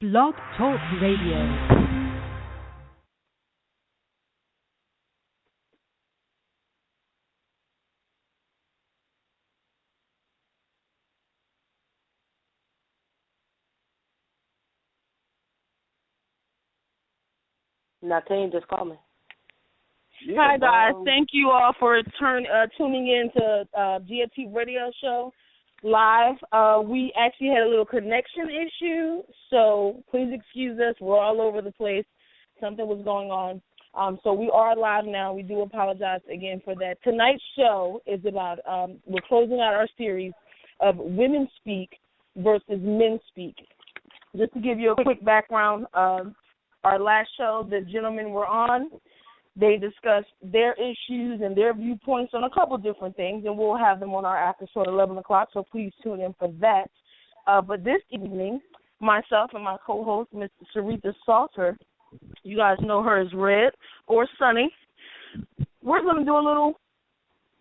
Blog Talk Radio. Now, can you just call me? Yeah, hi, guys. Thank you all for tuning in to GFT Radio Show live. We actually had a little connection issue, so please excuse us. We're all over the place. Something was going on. So we are live now. We do apologize again for that. Tonight's show is about, we're closing out our series of Women Speak versus Men Speak. Just to give you a quick background, our last show, the gentlemen were on. They discussed their issues and their viewpoints on a couple different things, and we'll have them on our after show at 11 o'clock, so please tune in for that. But this evening, myself and my co-host, Ms. Sarita Salter, you guys know her as Red or Sunny, we're going to do a little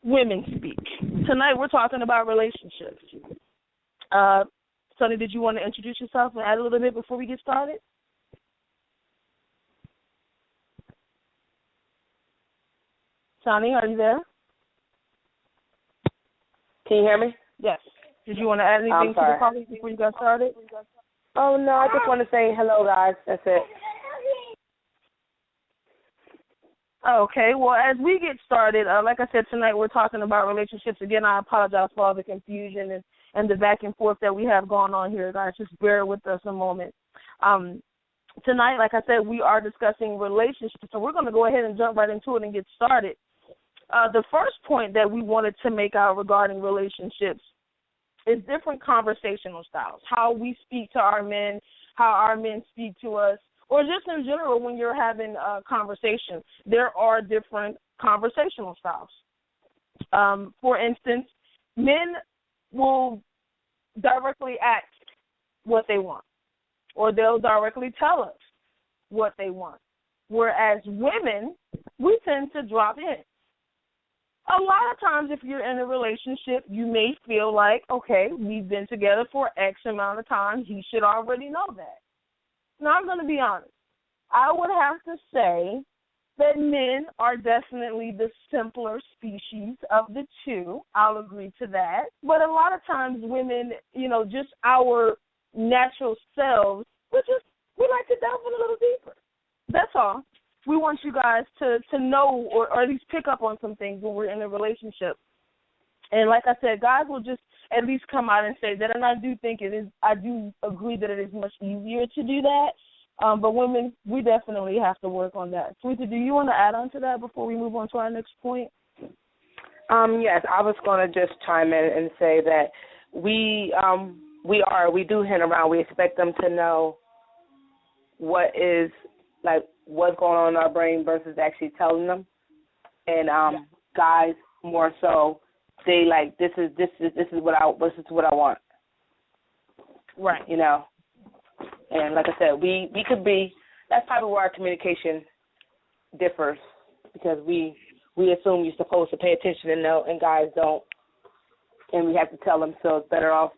women speak. Tonight we're talking about relationships. Sunny, did you want to introduce yourself and add a little bit before we get started? Sonny, are you there? Can you hear me? Yes. Did you want to add anything to the call before you got started? Oh, no, I just want to say hello, guys. That's it. Okay, well, as we get started, like I said, tonight we're talking about relationships. Again, I apologize for all the confusion and the back and forth that we have going on here, guys. Just bear with us a moment. Tonight, like I said, we are discussing relationships, so we're going to go ahead and jump right into it and get started. The first point that we wanted to make out regarding relationships is different conversational styles, how we speak to our men, how our men speak to us, or just in general when you're having a conversation. There are different conversational styles. For instance, men will directly ask what they want, or they'll directly tell us what they want, whereas women, we tend to drop in. A lot of times if you're in a relationship, you may feel like, okay, we've been together for X amount of time. He should already know that. Now, I'm going to be honest. I would have to say that men are definitely the simpler species of the two. I'll agree to that. But a lot of times women, just our natural selves, we like to delve in a little deeper. That's all. We want you guys to know or at least pick up on some things when we're in a relationship. And like I said, guys will just at least come out and say that, and I do agree that it is much easier to do that. But women, we definitely have to work on that. Sweetie, do you want to add on to that before we move on to our next point? Yes, I was going to just chime in and say that we do hint around. We expect them to know what's going on in our brain versus actually telling them. And guys more so, they like this is what I want. Right. And like I said, we could be. That's probably where our communication differs, because we assume you're supposed to pay attention and know, and guys don't, and we have to tell them. So it's better off,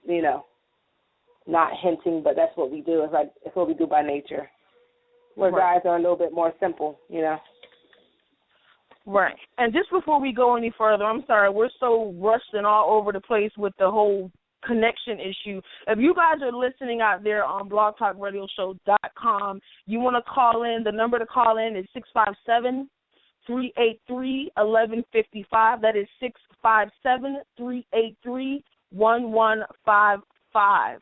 not hinting, but that's what we do. It's what we do by nature. Where right. Guys are a little bit more simple, Right. And just before we go any further, I'm sorry, we're so rushed and all over the place with the whole connection issue. If you guys are listening out there on blogtalkradioshow.com, you want to call in, the number to call in is 657-383-1155. That is 657-383-1155.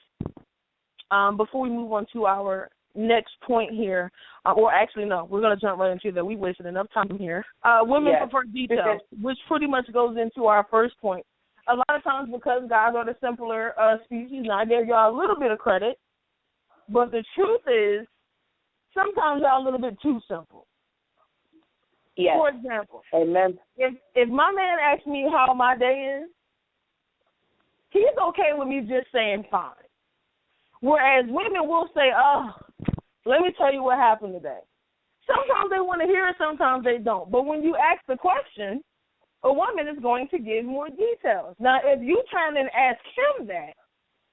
Before we move on to our next point here, or actually, no, we're going to jump right into that. We wasted enough time here. Women prefer details, which pretty much goes into our first point. A lot of times, because guys are the simpler species, and I gave y'all a little bit of credit, but the truth is, sometimes y'all a little bit too simple. Yes. For example, amen. If my man asks me how my day is, he's okay with me just saying fine. Whereas women will say, let me tell you what happened today. Sometimes they want to hear it, sometimes they don't. But when you ask the question, a woman is going to give more details. Now, if you try and ask him that,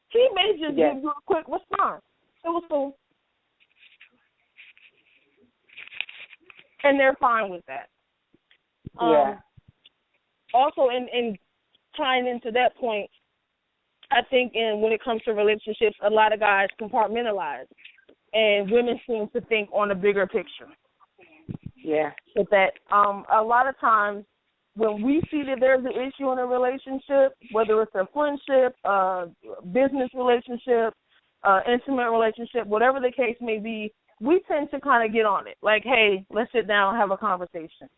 he may just give you a quick response. So and they're fine with that. Also, in tying into that point, I think when it comes to relationships, a lot of guys compartmentalize, and women seem to think on a bigger picture. Yeah. With that, a lot of times when we see that there's an issue in a relationship, whether it's a friendship, business relationship, intimate relationship, whatever the case may be, we tend to kind of get on it. Like, hey, let's sit down and have a conversation.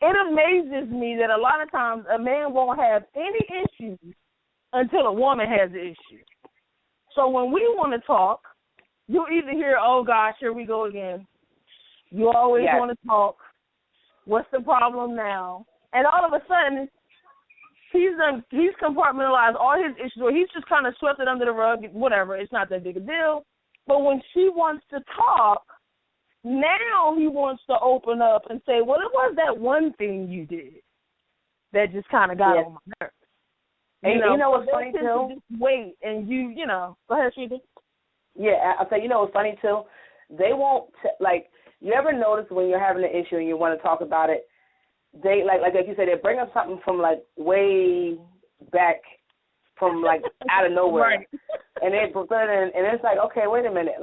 It amazes me that a lot of times a man won't have any issues until a woman has an issue. So when we want to talk, you'll either hear, oh, gosh, here we go again. You always want to talk. What's the problem now? And all of a sudden, he's compartmentalized all his issues, or he's just kind of swept it under the rug, whatever. It's not that big a deal. But when she wants to talk, now he wants to open up and say, well, it was that one thing you did that just kind of got on my nerves. And you know what's funny, too? Just wait, and go ahead, Sweetie. Yeah, I'll say, you know what's funny, too? They won't, you ever notice when you're having an issue and you want to talk about it, they, like you said, they bring up something from, way back from, out of nowhere. Right. And they put it in, and it's like, okay, wait a minute.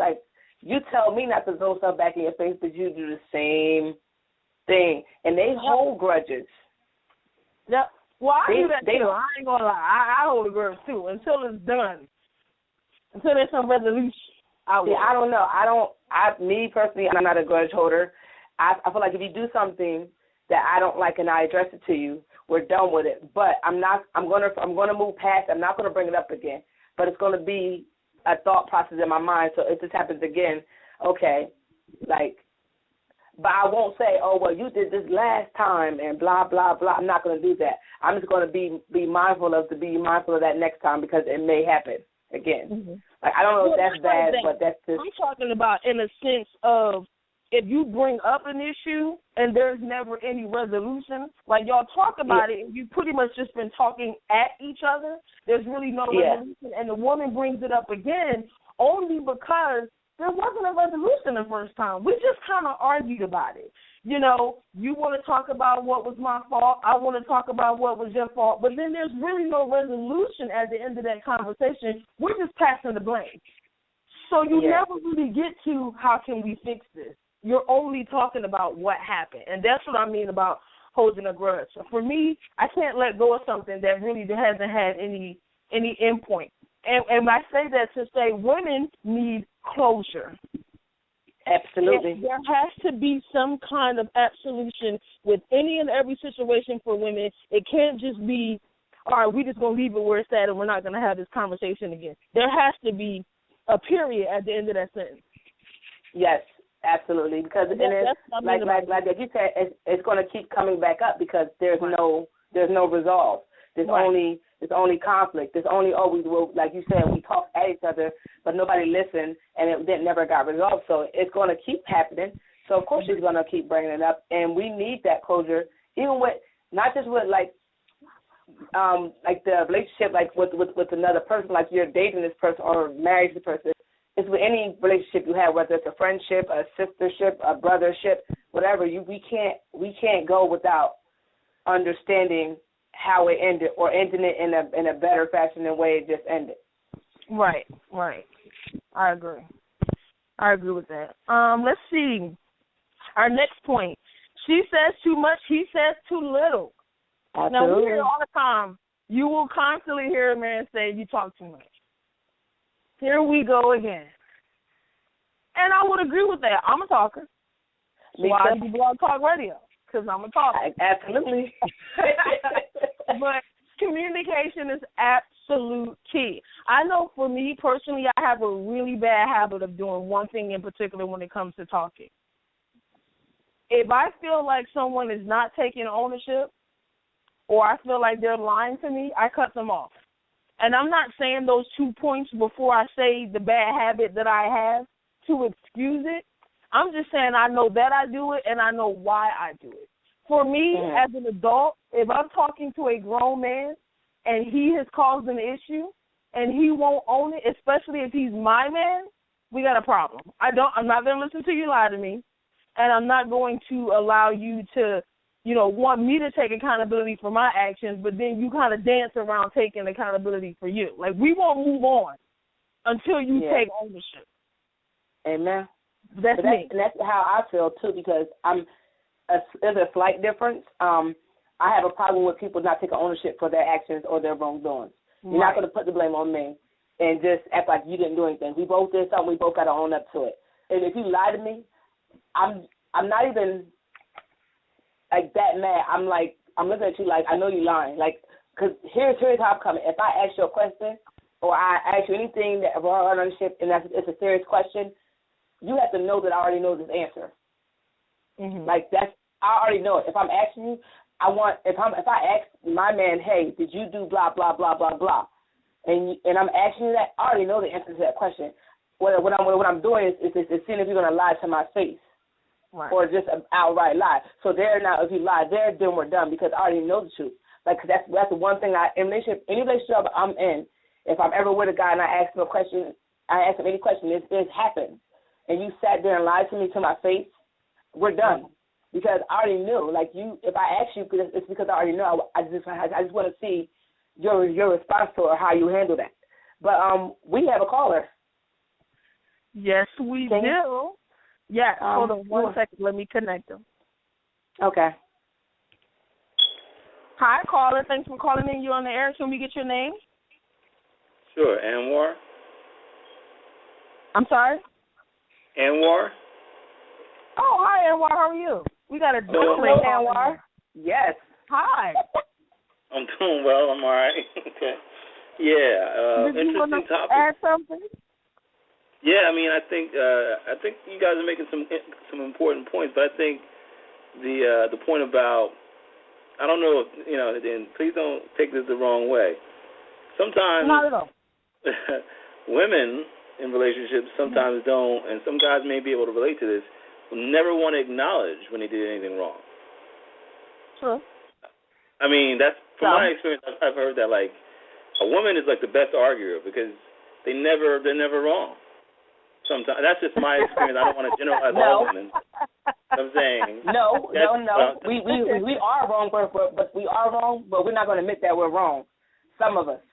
You tell me not to throw stuff back in your face, but you do the same thing. And they hold grudges. Yeah. Well, I do that, too. I ain't going to lie. I hold a grudge, too, until it's done. Until there's some resolution. I don't know. Me personally, I'm not a grudge holder. I feel like if you do something that I don't like and I address it to you, we're done with it. But I'm gonna move past it. I'm not gonna bring it up again. But it's gonna be a thought process in my mind. So if this happens again, okay, but I won't say, oh, well, you did this last time and blah, blah, blah. I'm not gonna do that. I'm just gonna be mindful of that next time because it may happen again. Mm-hmm. I don't know if that's bad, but that's just... I'm talking about in a sense of if you bring up an issue and there's never any resolution, y'all talk about it and you pretty much just been talking at each other, there's really no resolution, and the woman brings it up again only because there wasn't a resolution the first time. We just kind of argued about it. You want to talk about what was my fault, I want to talk about what was your fault, but then there's really no resolution at the end of that conversation. We're just passing the blame. So you never really get to how can we fix this. You're only talking about what happened, and that's what I mean about holding a grudge. So for me, I can't let go of something that really hasn't had any endpoint. And I say that to say women need closure. Absolutely. There has to be some kind of absolution with any and every situation for women. It can't just be, all right, we're just going to leave it where it's at and we're not going to have this conversation again. There has to be a period at the end of that sentence. Yes, absolutely. Because like you said, it's going to keep coming back up because there's no resolve. There's only conflict. There's only like you said, we talk at each other, but nobody listened, and it never got resolved. So it's going to keep happening. So of course she's going to keep bringing it up, and we need that closure, even with not just with the relationship with another person, like you're dating this person or married to this person. It's with any relationship you have, whether it's a friendship, a sistership, a brothership, whatever. We can't go without understanding how it ended or ending it in a better fashion than the way it just ended. Right. I agree with that. Let's see. Our next point. She says too much, he says too little. Absolutely. Now, we hear it all the time. You will constantly hear a man say, you talk too much. Here we go again. And I would agree with that. I'm a talker. Why do Blog Talk Radio? Because I'm a talker. Absolutely. But communication is absolute key. I know for me personally, I have a really bad habit of doing one thing in particular when it comes to talking. If I feel like someone is not taking ownership or I feel like they're lying to me, I cut them off. And I'm not saying those 2 points before I say the bad habit that I have to excuse it. I'm just saying I know that I do it and I know why I do it. For me, as an adult, if I'm talking to a grown man and he has caused an issue and he won't own it, especially if he's my man, we got a problem. I'm not going to listen to you lie to me. and I'm not going to allow you to, want me to take accountability for my actions, but then you kind of dance around taking accountability for you. Like, we won't move on until you take ownership. Amen. That's me. And that's how I feel, too, because there's a slight difference. I have a problem with people not taking ownership for their actions or their wrongdoings. You're not going to put the blame on me and just act like you didn't do anything. We both did something. We both got to own up to it. And if you lie to me, I'm not even like that mad. I'm looking at you like I know you lying. Like, because here's how I'm coming. If I ask you a question or I ask you anything that wrong ownership and it's a serious question, you have to know that I already know this answer. Mm-hmm. Like I already know it. If I'm asking you, if I ask my man, hey, did you do blah blah blah blah blah, and I'm asking you that, I already know the answer to that question. What I'm doing is seeing if you're gonna lie to my face, or just an outright lie. So now, if you lie there, then we're done because I already know the truth. Like that's the one thing any relationship I'm in. If I'm ever with a guy and I ask him a question, I ask him any question, it happens, and you sat there and lied to me to my face, we're done. Because I already knew, like if I ask you, it's because I already know. I just want to see your response to it or how you handle that. But we have a caller. Yes, we do. Yeah, hold on 1 second. Let me connect them. Okay. Hi, caller. Thanks for calling in. You're on the air. Can we get your name? Sure. Anwar. I'm sorry? Anwar. Oh, hi, Anwar. How are you? We got a hello, Anwar. Yes. Hi. I'm doing well. I'm all right. Okay. Yeah. Did you want to topic. add something? Yeah. I mean, I think you guys are making some important points, but I think the point about I don't know if and please don't take this the wrong way. Sometimes not at all. Women in relationships sometimes don't, and some guys may be able to relate to this. Never want to acknowledge when they did anything wrong. True. I mean, that's from my experience. I've heard that like a woman is like the best arguer because they're never wrong. Sometimes that's just my experience. I don't want to generalize all women. I'm saying no. We are wrong, but we are wrong, but we're not going to admit that we're wrong. Some of us,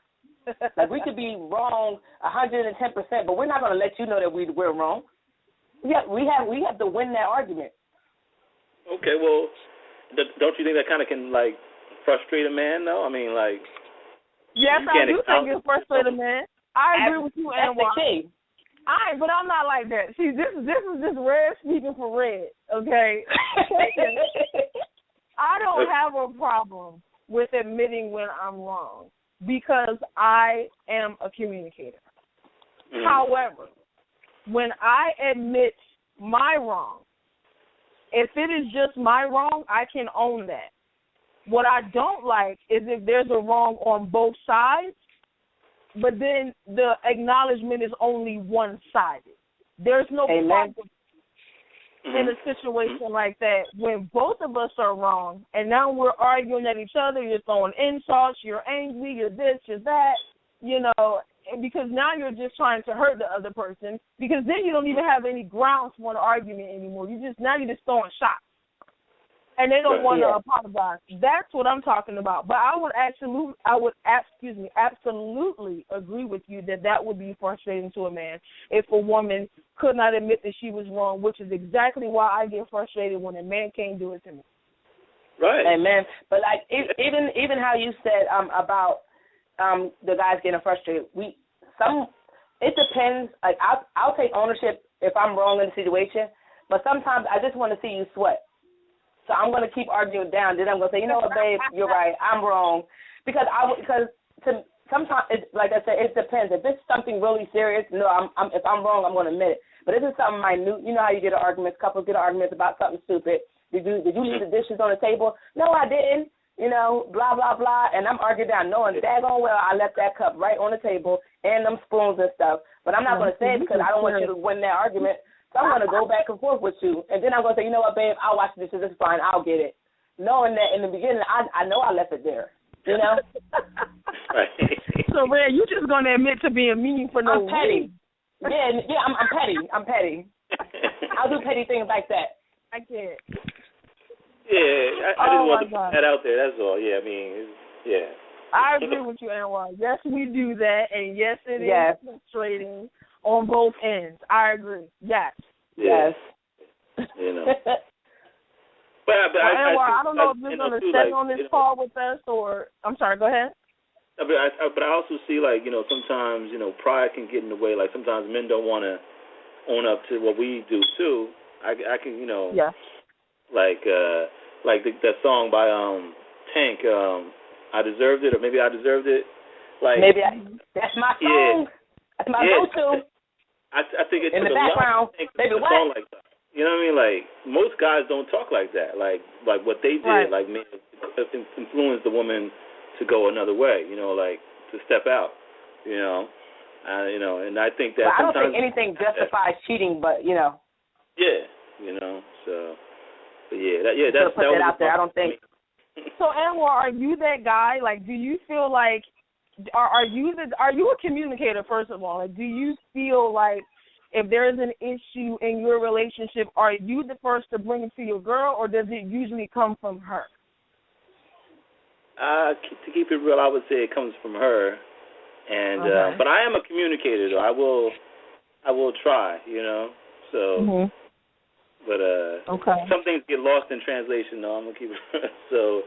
like we could be wrong 110%, but we're not going to let you know that we're wrong. Yeah, we have to win that argument. Okay, well, don't you think that kind of can like frustrate a man, though? I mean, like. Yes, I do think it frustrates a man. I agree with you, Anwar. That's the key. But I'm not like that. See, this is just Red speaking for Red. Okay. I don't have a problem with admitting when I'm wrong because I am a communicator. Mm-hmm. However, when I admit my wrong, if it is just my wrong, I can own that. What I don't like is if there's a wrong on both sides, but then the acknowledgement is only one-sided. There's no problem in a situation like that when both of us are wrong, and now we're arguing at each other, you're throwing insults, you're angry, you're this, you're that, because now you're just trying to hurt the other person, because then you don't even have any grounds for an argument anymore. You're just throwing shots, and they don't want to apologize. That's what I'm talking about. But I would absolutely agree with you that would be frustrating to a man if a woman could not admit that she was wrong, which is exactly why I get frustrated when a man can't do it to me. Right. Amen. But like even how you said about the guys getting frustrated, it depends. Like I'll take ownership if I'm wrong in the situation, but sometimes I just want to see you sweat. So I'm going to keep arguing down. Then I'm going to say, you know what, babe, you're right. I'm wrong. Because sometimes, like I said, it depends. If it's something really serious, no, if I'm wrong, I'm going to admit it. But if it's something minute, you know how you get arguments, couples get arguments about something stupid. Did you leave the dishes on the table? No, I didn't. Blah, blah, blah. And I'm arguing down, knowing daggone well I left that cup right on the table and them spoons and stuff. But I'm not going to say it because I don't want you to win that argument. So I'm going to go back and forth with you. And then I'm going to say, you know what, babe, I'll wash the dishes. It's fine. I'll get it. Knowing that in the beginning, I know I left it there. Right. So, Red, you just going to admit to being mean for no reason. Yeah, I'm petty. I'm petty. I'll do petty things like that. I can't. Yeah, I just want to put that out there. That's all. Yeah, I mean, yeah. I agree with you, Anwar. Yes, we do that, and yes, it is frustrating on both ends. I agree. Yes. Yes. You know. But Anwar, I don't know if you're going to stay on this call with us, or I'm sorry. Go ahead. But I also see, like, you know, sometimes, you know, pride can get in the way. Like, sometimes men don't want to own up to what we do too. I can, you know, like that song by Tank, I Deserved It, or maybe I Deserved It. Like, that's my song. That's my go-to. I think it in took the background. Baby, what? Song like that. You know what I mean? Like, most guys don't talk like that. Like what they did, like, influenced the woman to go another way. You know, like to step out. You know, and I think that. I don't think anything justifies cheating, but you know. Yeah, you know. So, but that's put that out there. I don't think. So, Anwar, are you that guy? Like, do you feel like are you a communicator, first of all? Like, do you feel like if there is an issue in your relationship, are you the first to bring it to your girl, or does it usually come from her? To keep it real, I would say it comes from her, and but I am a communicator, though. I will try, you know. So, but some things get lost in translation, though. I'm gonna keep it so.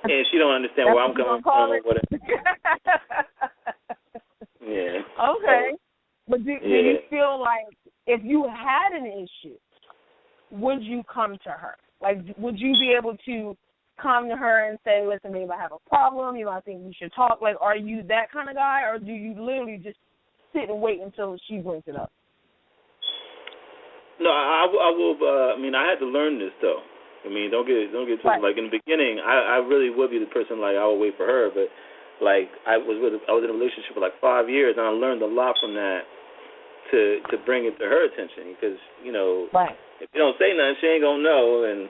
And she don't understand where I'm coming from or whatever. Yeah. Okay. But do you feel like if you had an issue, would you come to her? Like, would you be able to come to her and say, listen, babe, I have a problem, you know, I think we should talk? Like, are you that kind of guy, or do you literally just sit and wait until she brings it up? No, I will. I mean, I had to learn this, though. I mean, don't get twisted. Like, in the beginning, I really would be the person, like, I would wait for her, but, like, I was in a relationship for, like, 5 years, and I learned a lot from that to bring it to her attention, because, you know, if you don't say nothing, she ain't going to know, and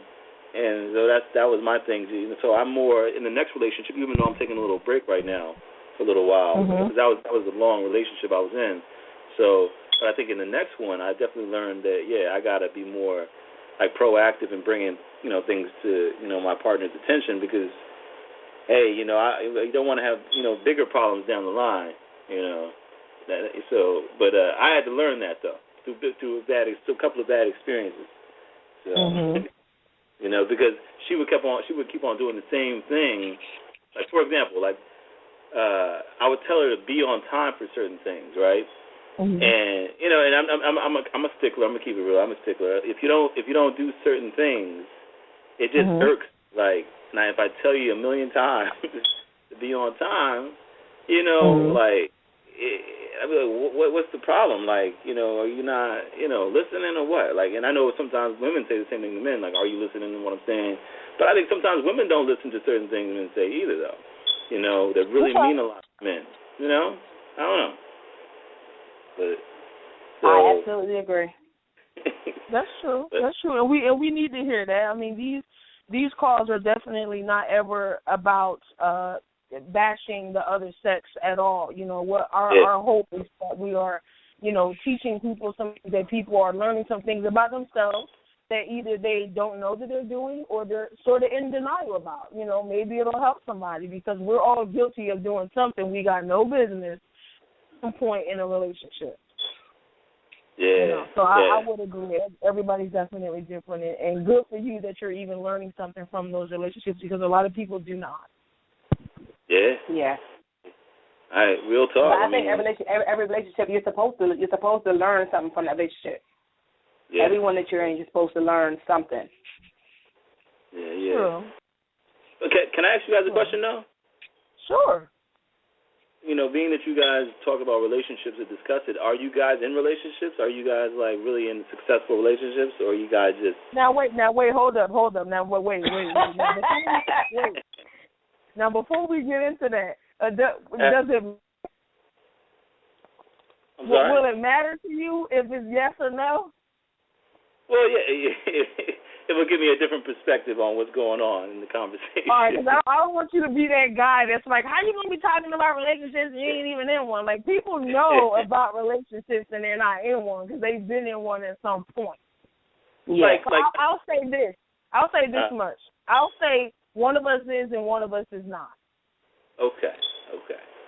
so that was my thing. So I'm more, in the next relationship, even though I'm taking a little break right now for a little while, because that was a long relationship I was in. So, but I think in the next one, I definitely learned that, I got to be more, like, proactive in bringing, you know, things to, you know, my partner's attention, because, hey, you know, you don't want to have, you know, bigger problems down the line, you know. But I had to learn that, though, through a couple of bad experiences. So, you know, because she would keep on doing the same thing. Like, for example, like, I would tell her to be on time for certain things, right? And you know, and I'm a stickler. I'm gonna keep it real. I'm a stickler. If you don't do certain things, it just irks. Like, now if I tell you a million times to be on time, you know, like, I mean, like, what's the problem? Like, you know, are you not, you know, listening or what? Like, and I know sometimes women say the same thing to men. Like, are you listening to what I'm saying? But I think sometimes women don't listen to certain things men say either, though. You know, that really mean a lot to men. You know, I don't know. But, so. I absolutely agree. That's true. That's true, and we need to hear that. I mean, these calls are definitely not ever about bashing the other sex at all. You know, what our hope is that we are, you know, teaching people something, that people are learning some things about themselves that either they don't know that they're doing or they're sort of in denial about. You know, maybe it'll help somebody, because we're all guilty of doing something we got no business point in a relationship. Yeah. You know, so I would agree. Everybody's definitely different, and good for you that you're even learning something from those relationships, because a lot of people do not. Yeah. Yeah. All right, real talk. But I think every relationship you're supposed to learn something from that relationship. Yeah. Everyone that you're in, you're supposed to learn something. Yeah. True. Okay, can I ask you guys a question now? Sure. You know, being that you guys talk about relationships and discuss it, are you guys in relationships? Are you guys, like, really in successful relationships, or are you guys just... Now, wait, hold up. Now, wait. Now, before we get into that, does it... Will it matter to you if it's yes or no? Well, yeah. It will give me a different perspective on what's going on in the conversation. All right, because I don't want you to be that guy that's like, how you going to be talking about relationships and you ain't even in one? Like, people know about relationships and they're not in one because they've been in one at some point. Yeah. I'll say this. I'll say this much. I'll say one of us is and one of us is not. Okay.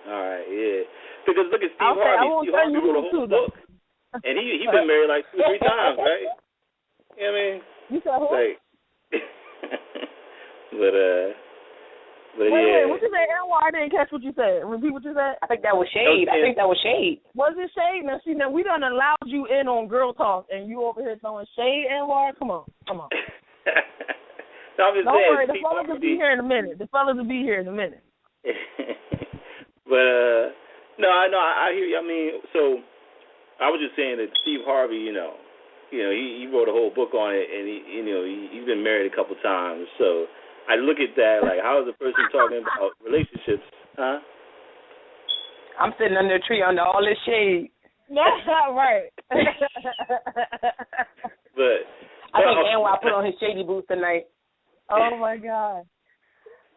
All right, yeah. Because look at Steve Harvey. I won't tell you who wrote a whole book. And he been married like 2-3 times, right? You know what I mean? You said who? Like, but wait, yeah. What you say, Anwar? I didn't catch what you said. Repeat what you said. I think that was shade. Was it shade? Now, see, we done allowed you in on Girl Talk, and you over here throwing shade, Anwar? Come on. No, I'm just Don't saying, worry, the fellas will be here in a minute. But, no, I hear you. I mean, so I was just saying that Steve Harvey, he wrote a whole book on it, and he's been married a couple times. So I look at that like, how is a person talking about relationships, huh? I'm sitting under a tree under all this shade. That's not right. But I think Anwar put on his shady boots tonight. Oh my God.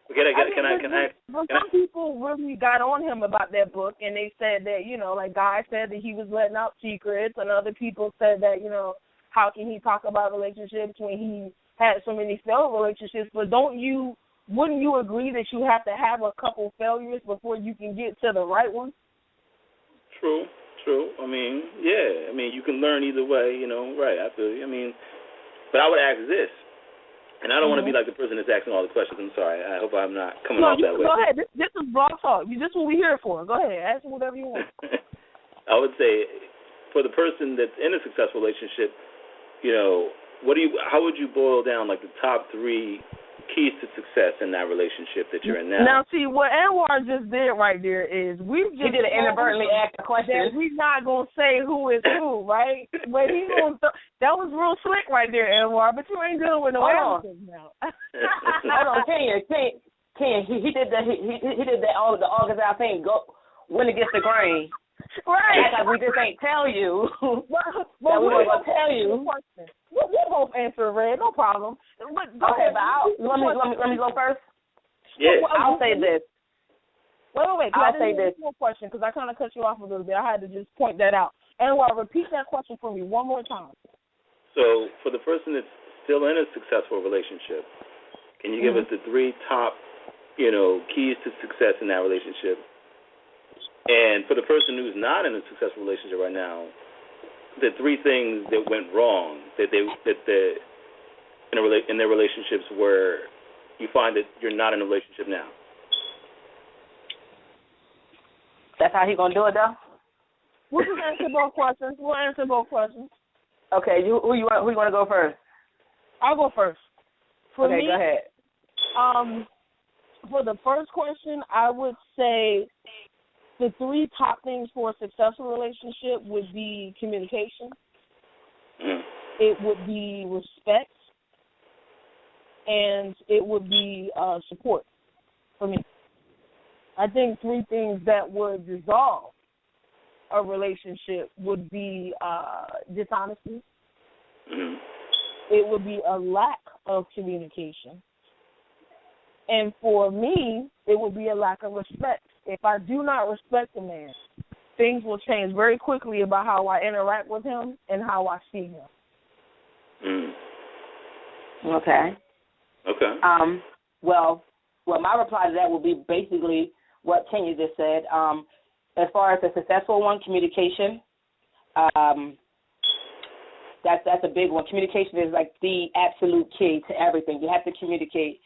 Some people really got on him about that book, and they said that, like guys said that he was letting out secrets, and other people said that, how can he talk about relationships when he had so many failed relationships? But wouldn't you agree that you have to have a couple failures before you can get to the right one? True. I mean, yeah. I mean, you can learn either way, right. I feel you. I mean, but I would ask this. And I don't want to be like the person that's asking all the questions. I'm sorry. I hope I'm not coming off that way. Go ahead. This is Blog Talk. This is what we're here for. Go ahead. Ask whatever you want. I would say for the person that's in a successful relationship, how would you boil down like the top 3 keys to success in that relationship that you're in now? Now, see, what Anwar just did right there is he did inadvertently ask a question. We're not going to say who is who, right? But he's going to that was real slick right there, Anwar, but you ain't dealing with no answers now. Hold on, Kenya, he did that all the August out thing, win against the grain. Right. Like we just ain't tell you. But that we weren't going to tell you. We'll both answer, Red. No problem. But okay, but let me go first. Yeah. I'll say this. Wait. I'll say this. One question, because I kind of cut you off a little bit. I had to just point that out. And repeat that question for me one more time. So, for the person that's still in a successful relationship, can you give us the 3 top, keys to success in that relationship? And for the person who's not in a successful relationship right now, the 3 things that went wrong in their relationships where you find that you're not in a relationship now. That's how he gonna do it, though. We'll just answer both questions. Okay, who you want to go first? I'll go first. For me, go ahead. For the first question, I would say the 3 top things for a successful relationship would be communication. It would be respect, and it would be support for me. I think 3 things that would resolve a relationship would be dishonesty. It would be a lack of communication. And for me, it would be a lack of respect. If I do not respect a man, things will change very quickly about how I interact with him and how I see him. Okay. Well, my reply to that would be basically what Kenya just said. As far as a successful one, communication. That's a big one. Communication is like the absolute key to everything. You have to communicate.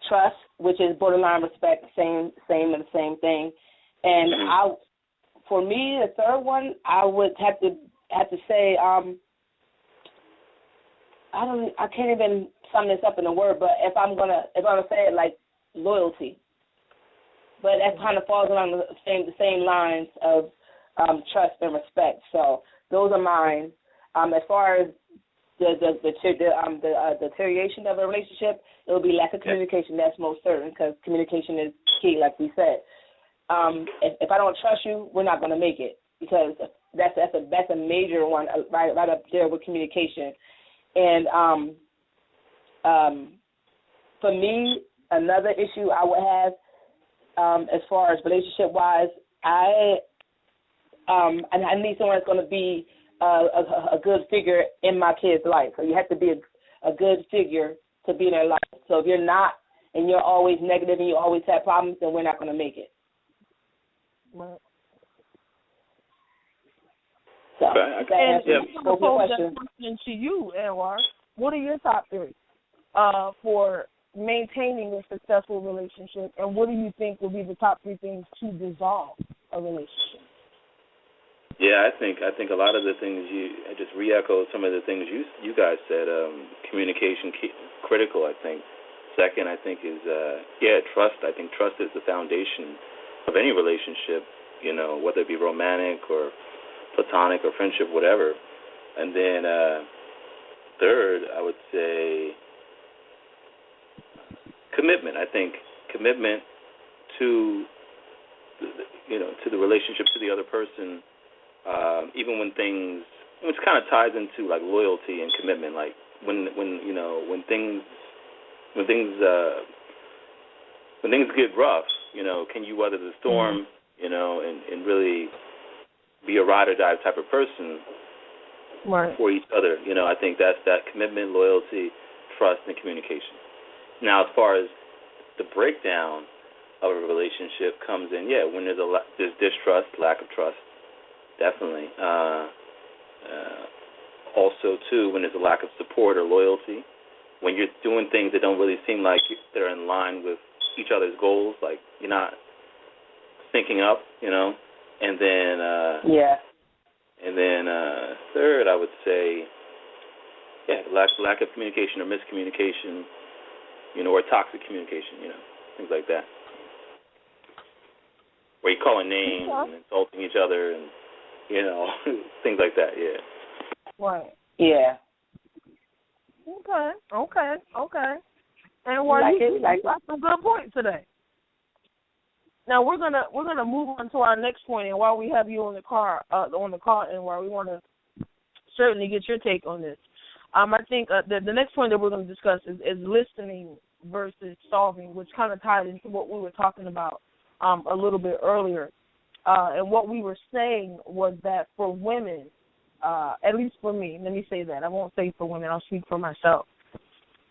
Trust, which is borderline respect, same and the same thing. And for me, the third one, I would have to say, I can't even sum this up in a word, but if I'm gonna say it, like loyalty. But that kind of falls along the same lines of trust and respect. So those are mine. As far as the deterioration of a relationship, it will be lack of communication. That's most certain, because communication is key, like we said. If I don't trust you, we're not going to make it, because that's a major one, right up there with communication. And for me, another issue I would have, as far as relationship wise, I need someone that's going to be a good figure in my kid's life. So you have to be a good figure to be in their life. So if you're not, and you're always negative and you always have problems, then we're not going to make it. Right. So, and I'm going to pose that question to you, Anwar. What are your top three for maintaining a successful relationship, and what do you think will be the top three things to dissolve a relationship? Yeah, I think a lot of the things I just re-echo some of the things you guys said. Communication critical, I think. Second, I think is trust. I think trust is the foundation of any relationship, whether it be romantic or platonic or friendship, whatever. And then third, I would say commitment. I think commitment to the relationship, to the other person, even when things, which kind of ties into like loyalty and commitment. Like when things get rough, can you weather the storm, and really be a ride or die type of person for each other. I think that's that commitment, loyalty, trust, and communication. Now, as far as the breakdown of a relationship comes in, when there's distrust, lack of trust, definitely. Also, too, when there's a lack of support or loyalty, when you're doing things that don't really seem like they're in line with each other's goals, like you're not syncing up, and then third, I would say, lack of communication or miscommunication, or toxic communication, things like that, where you're calling names and insulting each other and things like that. Yeah. Right. Yeah. Okay. And while you got some good points today. Now we're gonna move on to our next point, and while we have you on the call, and while we want to certainly get your take on this, I think the next point that we're going to discuss is listening versus solving, which kind of tied into what we were talking about a little bit earlier. And what we were saying was that for women, at least for me, let me say that. I won't say for women, I'll speak for myself.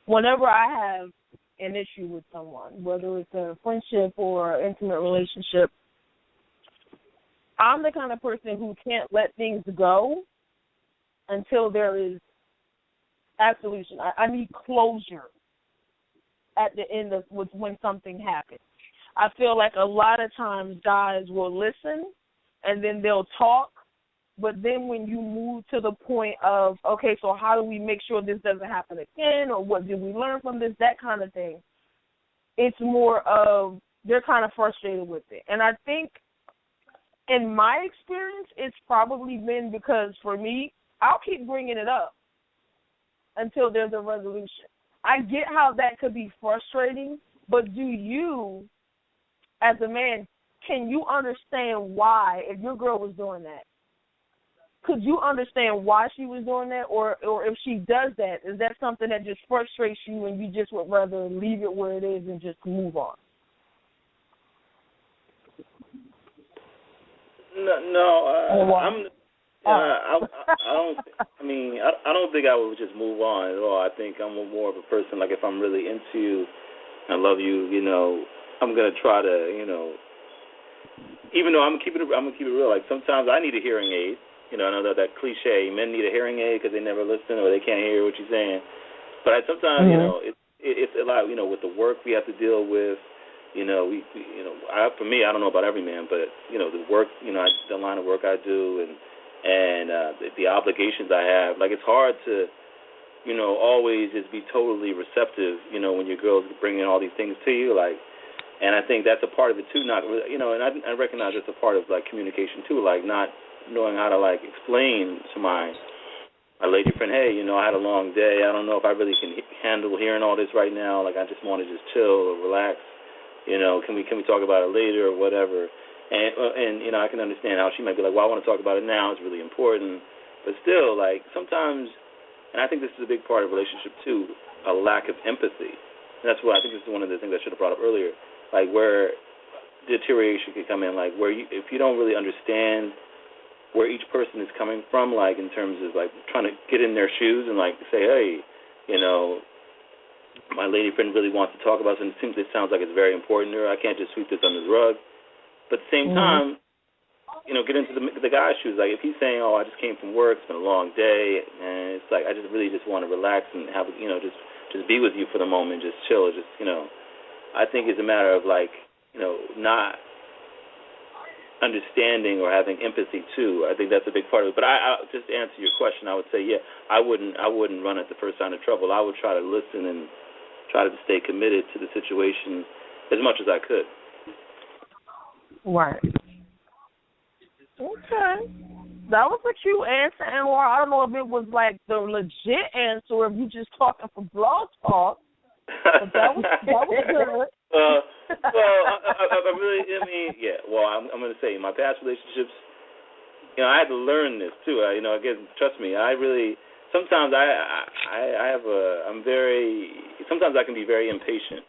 Whenever I have an issue with someone, whether it's a friendship or an intimate relationship, I'm the kind of person who can't let things go until there is absolution. I need closure at the end of when something happens. I feel like a lot of times guys will listen and then they'll talk, but then when you move to the point of, okay, so how do we make sure this doesn't happen again, or what did we learn from this, that kind of thing, it's more of they're kind of frustrated with it. And I think in my experience, it's probably been because for me, I'll keep bringing it up until there's a resolution. I get how that could be frustrating, but do you, as a man, can you understand why, if your girl was doing that, could you understand why she was doing that, or if she does that, is that something that just frustrates you and you just would rather leave it where it is and just move on? I don't think I would just move on at all. I think I'm more of a person, like if I'm really into you and love you, I'm gonna try to, even though I'm gonna keep it real. Like sometimes I need a hearing aid. I know that cliche, men need a hearing aid because they never listen or they can't hear what you're saying. But sometimes, it's a lot, with the work we have to deal with. For me, I don't know about every man, but the work, the line of work I do, and the obligations I have. Like it's hard to, always just be totally receptive. When your girl's bringing all these things to you, like. And I think that's a part of it too. Not, and I recognize it's a part of like communication too, like not knowing how to like explain to my lady friend, hey, I had a long day. I don't know if I really can handle hearing all this right now. Like I just want to just chill or relax. Can we talk about it later or whatever? And I can understand how she might be like, well, I want to talk about it now. It's really important. But still, like sometimes, and I think this is a big part of relationship too, a lack of empathy. And that's what I think this is one of the things I should have brought up earlier, like where deterioration could come in, like where if you don't really understand where each person is coming from, like in terms of like trying to get in their shoes and like say, hey, you know, my lady friend really wants to talk about something. It sounds like it's very important to her. I can't just sweep this under the rug. But at the same time, you know, get into the guy's shoes. Like if he's saying, oh, I just came from work, it's been a long day, and it's like I just really just want to relax and have, you know, just be with you for the moment, just chill, just, you know. I think it's a matter of like, you know, not understanding or having empathy too. I think that's a big part of it. But I just to answer your question, I would say, yeah, I wouldn't run at the first sign of trouble. I would try to listen and try to stay committed to the situation as much as I could. Right. Okay. That was a cute answer, Anwar. I don't know if it was like the legit answer or if you just talking for blog talk. But that was good. I really, I mean, yeah. Well, I'm going to say my past relationships, you know, I had to learn this too. You know, again, trust me, I really sometimes sometimes I can be very impatient.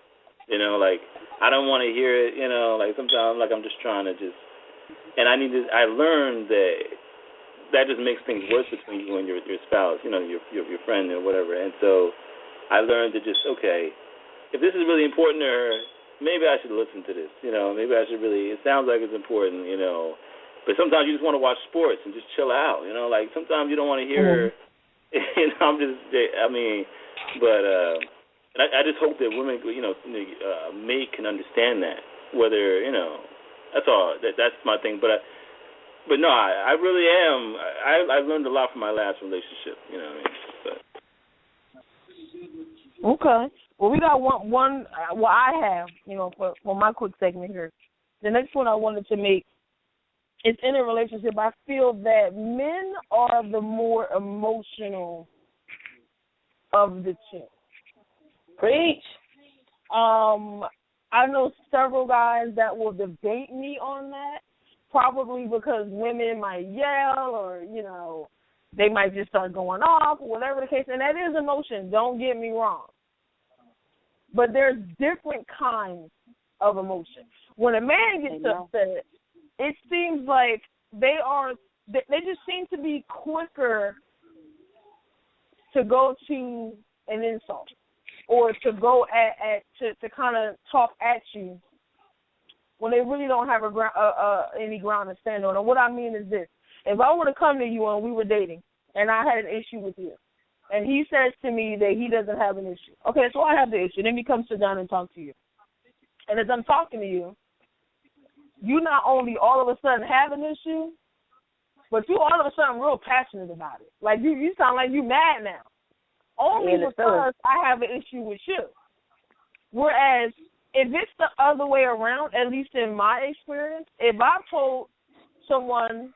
You know, like I don't want to hear it. You know, like sometimes like I'm just trying to just, and I learned that just makes things worse between you and your spouse. You know, your friend or whatever, and so. I learned to just, okay, if this is really important to her, maybe I should listen to this, you know, maybe I should really, it sounds like it's important, you know, but sometimes you just want to watch sports and just chill out, you know, like sometimes you don't want to hear, you know, I just hope that women, you know, mate can understand that, whether, you know, that's all, that's my thing, but no, I really am, I learned a lot from my last relationship, you know what I mean, but. Okay. Well, we got one. Well, I have, you know, for my quick segment here. The next one I wanted to make is in a relationship. I feel that men are the more emotional of the two. Preach. I know several guys that will debate me on that, probably because women might yell or, you know, they might just start going off, whatever the case. And that is emotion, don't get me wrong. But there's different kinds of emotion. When a man gets upset, it seems like they just seem to be quicker to go to an insult or to go to kind of talk at you when they really don't have any ground to stand on. And what I mean is this. If I were to come to you and we were dating and I had an issue with you, and he says to me that he doesn't have an issue. Okay, so I have the issue. Then he comes sit down and talk to you. And as I'm talking to you, you not only all of a sudden have an issue, but you all of a sudden real passionate about it. Like you sound like you mad now. Only because I have an issue with you. Whereas if it's the other way around, at least in my experience, if I told someone,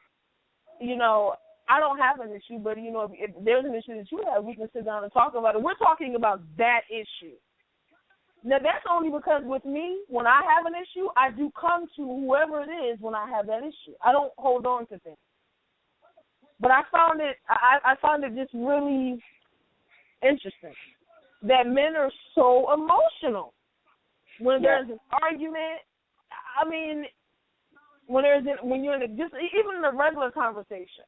you know, I don't have an issue, but, you know, if there's an issue that you have, we can sit down and talk about it. We're talking about that issue. Now, that's only because with me, when I have an issue, I do come to whoever it is when I have that issue. I don't hold on to things. But I found it just really interesting that men are so emotional. When there's an argument, I mean, when you're in even in a regular conversation,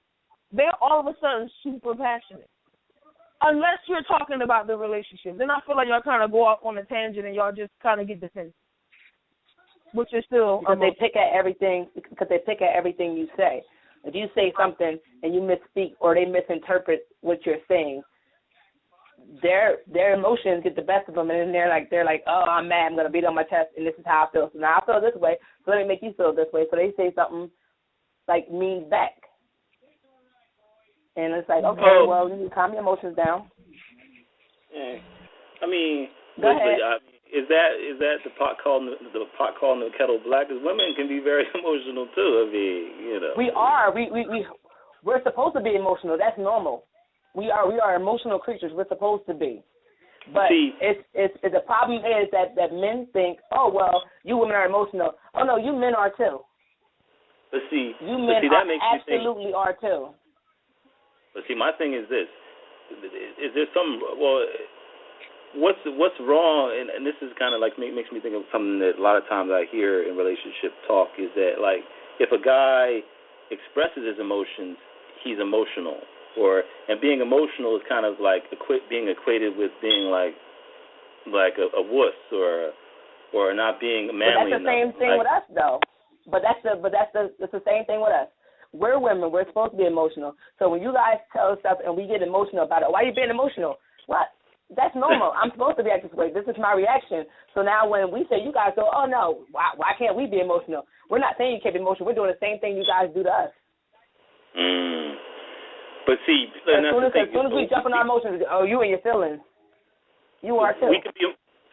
they're all of a sudden super passionate. Unless you're talking about the relationship. Then I feel like y'all kind of go off on a tangent and y'all just kind of get defensive. Which is still... Because they pick at everything you say. If you say something and you misspeak or they misinterpret what you're saying, their emotions get the best of them, and then they're like, oh, I'm mad, I'm going to beat on my chest, and this is how I feel. So now I feel this way, so let me make you feel this way. So they say something like mean back. And it's like, okay, well, you need to calm your emotions down. Yeah. I mean, go ahead. Is that the pot calling the kettle black? Because women can be very emotional too. I mean, you know. We are. We're supposed to be emotional. That's normal. We are emotional creatures. We're supposed to be. But the problem is that men think, oh well, you women are emotional. Oh no, you men are too. But see, you men absolutely are too. But see, my thing is this: is there some what's wrong? And this is kind of like makes me think of something that a lot of times I hear in relationship talk is that like if a guy expresses his emotions, he's emotional. And being emotional is kind of like being equated with being like a wuss or not being manly enough. But that's the same thing with us, though. But that's the same thing with us. We're women. We're supposed to be emotional. So when you guys tell us stuff and we get emotional about it, why are you being emotional? What? That's normal. I'm supposed to react this way. This is my reaction. So now when we say, you guys go, oh, no, why can't we be emotional? We're not saying you can't be emotional. We're doing the same thing you guys do to us. But see, as soon as we jump in our emotions, oh, you and your feelings. You are too.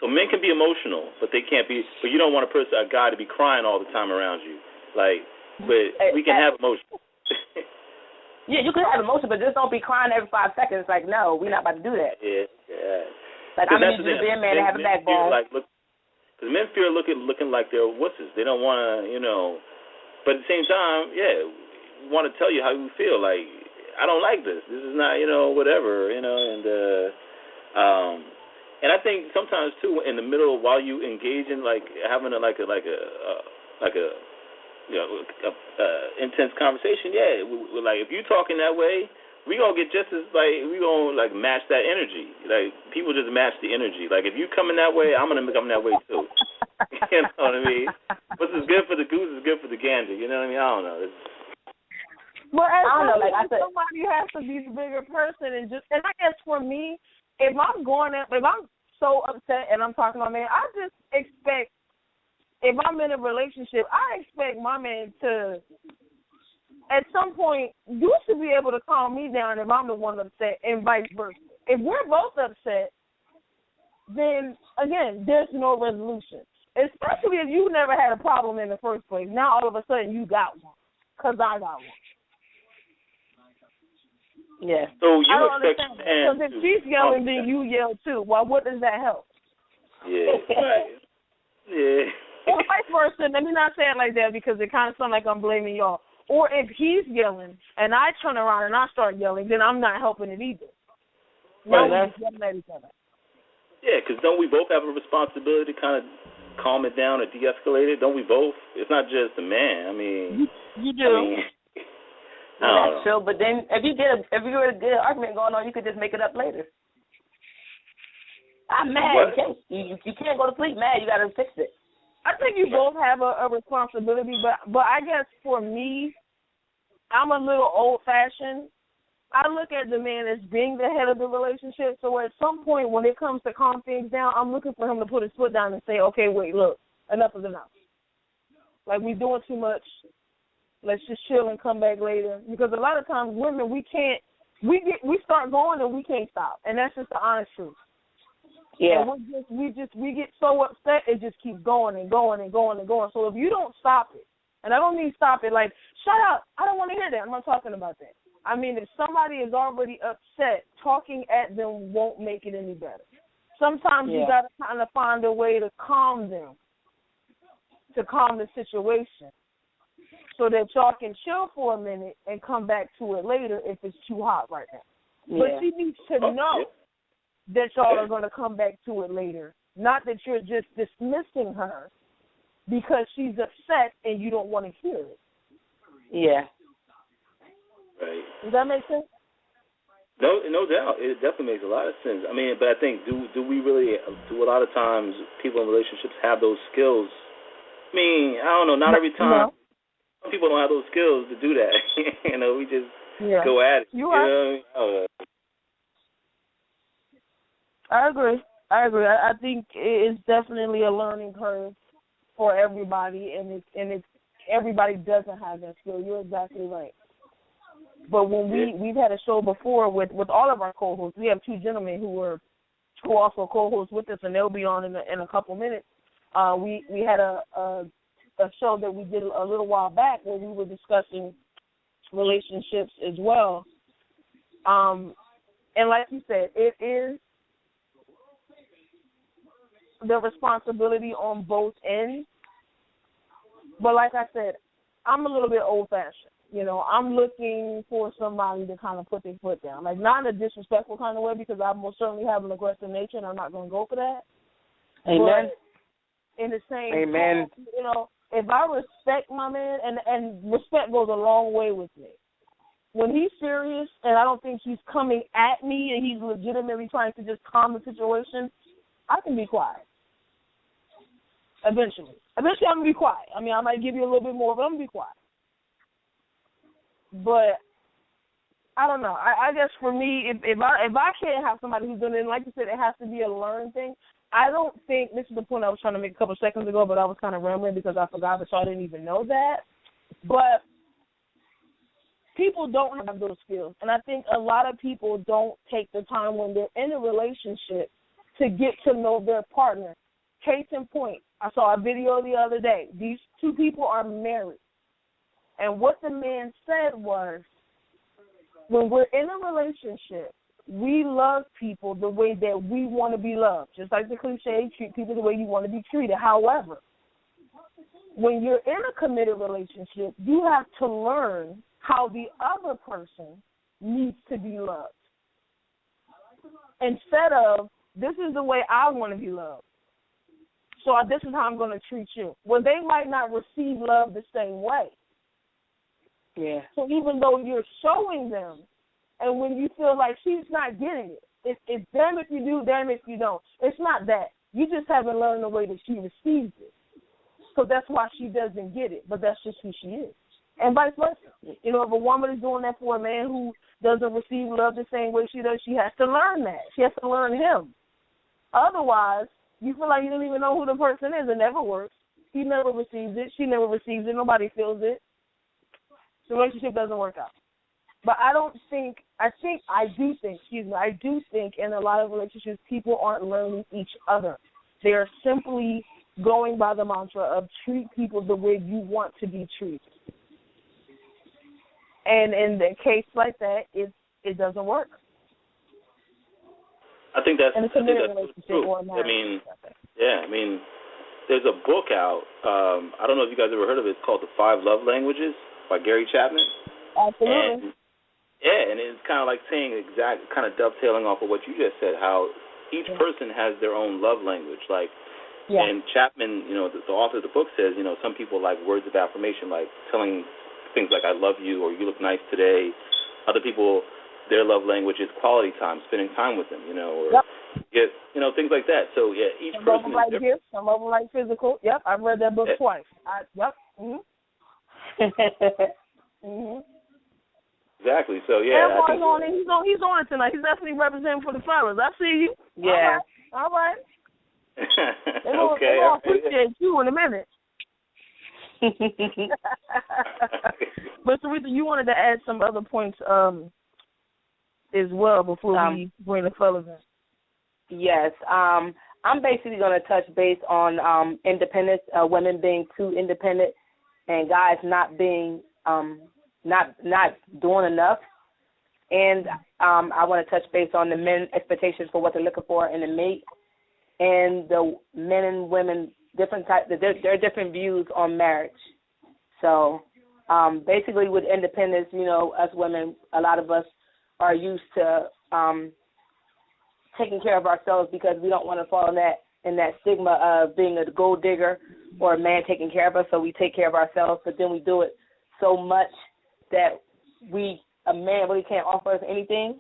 So men can be emotional, but they can't be. But you don't want a guy to be crying all the time around you. But we can have emotions. Yeah, you can have emotion, but just don't be crying every 5 seconds. Like, no, we're not about to do that. Yeah. Like, I'm going to need you to be a man and have a backbone. Because men fear looking like they're wusses. They don't want to, But at the same time, we want to tell you how you feel. Like, I don't like this. This is not, whatever, And I think sometimes too, in the middle while you engage in having a intense conversation, like if you talking that way, we gonna get just as we gonna match that energy. Like people just match the energy. Like if you coming that way, I'm gonna come that way too. You know what I mean? What's good for the goose is good for the gander. You know what I mean? I don't know. Well, I don't know. Like I said, somebody has to be the bigger person, and I guess for me, if I'm so upset and I'm talking to my man, I just expect. If I'm in a relationship, I expect my man to, at some point, you should be able to calm me down if I'm the one upset and vice versa. If we're both upset, then, again, there's no resolution, especially if you never had a problem in the first place. Now, all of a sudden, you got one because I got one. Yeah. So you I don't expect understand. Because if she's yelling, then you yell, too. Well, what does that help? Yeah, right. Yeah. Or vice versa. Let me not say it like that because it kind of sounds like I'm blaming y'all. Or if he's yelling and I turn around and I start yelling, then I'm not helping it either. Right. We're just yelling at each other. Yeah, because don't we both have a responsibility to kind of calm it down or de-escalate it? Don't we both? It's not just the man. I mean, you do. That's true. But then if you get a good argument going on, you could just make it up later. I'm mad. You can't go to sleep mad. You got to fix it. I think you both have a responsibility, but I guess for me, I'm a little old-fashioned. I look at the man as being the head of the relationship, so at some point when it comes to calm things down, I'm looking for him to put his foot down and say, okay, wait, look, enough is enough. Like, we're doing too much. Let's just chill and come back later. Because a lot of times women, we start going and we can't stop, and that's just the honest truth. Yeah. And we get so upset it just keeps going and going and going and going. So if you don't stop it, and I don't mean stop it like shut up, I don't want to hear that. I'm not talking about that. I mean if somebody is already upset, talking at them won't make it any better. Sometimes you got to kind of find a way to calm them, to calm the situation, so that y'all can chill for a minute and come back to it later if it's too hot right now. Yeah. But she needs to know that y'all are going to come back to it later, not that you're just dismissing her because she's upset and you don't want to hear it. Yeah. Right. Does that make sense? No doubt. It definitely makes a lot of sense. I mean, but I think, do we really, do a lot of times people in relationships have those skills? I mean, I don't know, not every time. Some people don't have those skills to do that. We just go at it. You know? I agree. I think it's definitely a learning curve for everybody, and it's everybody doesn't have that skill. You're exactly right. But when we've had a show before with all of our co-hosts, we have two gentlemen who also co-hosts with us, and they'll be on in a couple minutes. We had a show that we did a little while back where we were discussing relationships as well. And like you said, it is the responsibility on both ends. But like I said, I'm a little bit old-fashioned. I'm looking for somebody to kind of put their foot down. Like, not in a disrespectful kind of way, because I most certainly have an aggressive nature, and I'm not going to go for that. Amen. But in the same Amen. time, if I respect my man, and respect goes a long way with me. When he's serious and I don't think he's coming at me and he's legitimately trying to just calm the situation, I can be quiet. Eventually I'm going to be quiet. I mean, I might give you a little bit more, but I'm going to be quiet. But I don't know. I guess for me, if I can't have somebody who's doing it, and like you said, it has to be a learned thing. I don't think, this is the point I was trying to make a couple of seconds ago, but I was kind of rambling because I forgot, but y'all didn't even know that. But people don't have those skills. And I think a lot of people don't take the time when they're in a relationship to get to know their partner. Case in point, I saw a video the other day. These two people are married. And what the man said was, when we're in a relationship, we love people the way that we want to be loved. Just like the cliche, treat people the way you want to be treated. However, when you're in a committed relationship, you have to learn how the other person needs to be loved. Instead of, this is the way I want to be loved, so this is how I'm going to treat you. Well, they might not receive love the same way. Yeah. So even though you're showing them, and when you feel like she's not getting it, it's damn if you do, damn if you don't. It's not that. You just haven't learned the way that she receives it. So that's why she doesn't get it, but that's just who she is. And vice versa. You know, if a woman is doing that for a man who doesn't receive love the same way she does, she has to learn that. She has to learn him. Otherwise, you feel like you don't even know who the person is. It never works. He never receives it. She never receives it. Nobody feels it. The relationship doesn't work out. But I do think in a lot of relationships, people aren't learning each other. They're simply going by the mantra of treat people the way you want to be treated. And in the case like that, it doesn't work. I think that's true. I mean, there's a book out. I don't know if you guys ever heard of it. It's called The 5 Love Languages by Gary Chapman. Absolutely. And it's kind of like saying kind of dovetailing off of what you just said, how each person has their own love language. And Chapman, the author of the book says, some people like words of affirmation, like telling things like I love you or you look nice today. Other people, their love language is quality time, spending time with them, or things like that. So, each person is different. Gifts, some of them like physical. Yep, I've read that book twice. Exactly. So I think he's on it tonight. He's definitely representing for the fellas. I see you. Yeah. All right. Okay. They're gonna appreciate you in a minute. But Sarita, you wanted to add some other points as well before we bring the fellas in. Yes. I'm basically going to touch base on independence, women being too independent, and guys not being not doing enough. And I want to touch base on the men's expectations for what they're looking for in a mate, and the men and women different types. There are different views on marriage. So basically, with independence, us women, a lot of us are used to taking care of ourselves because we don't want to fall in that stigma of being a gold digger or a man taking care of us. So we take care of ourselves, but then we do it so much that a man really can't offer us anything,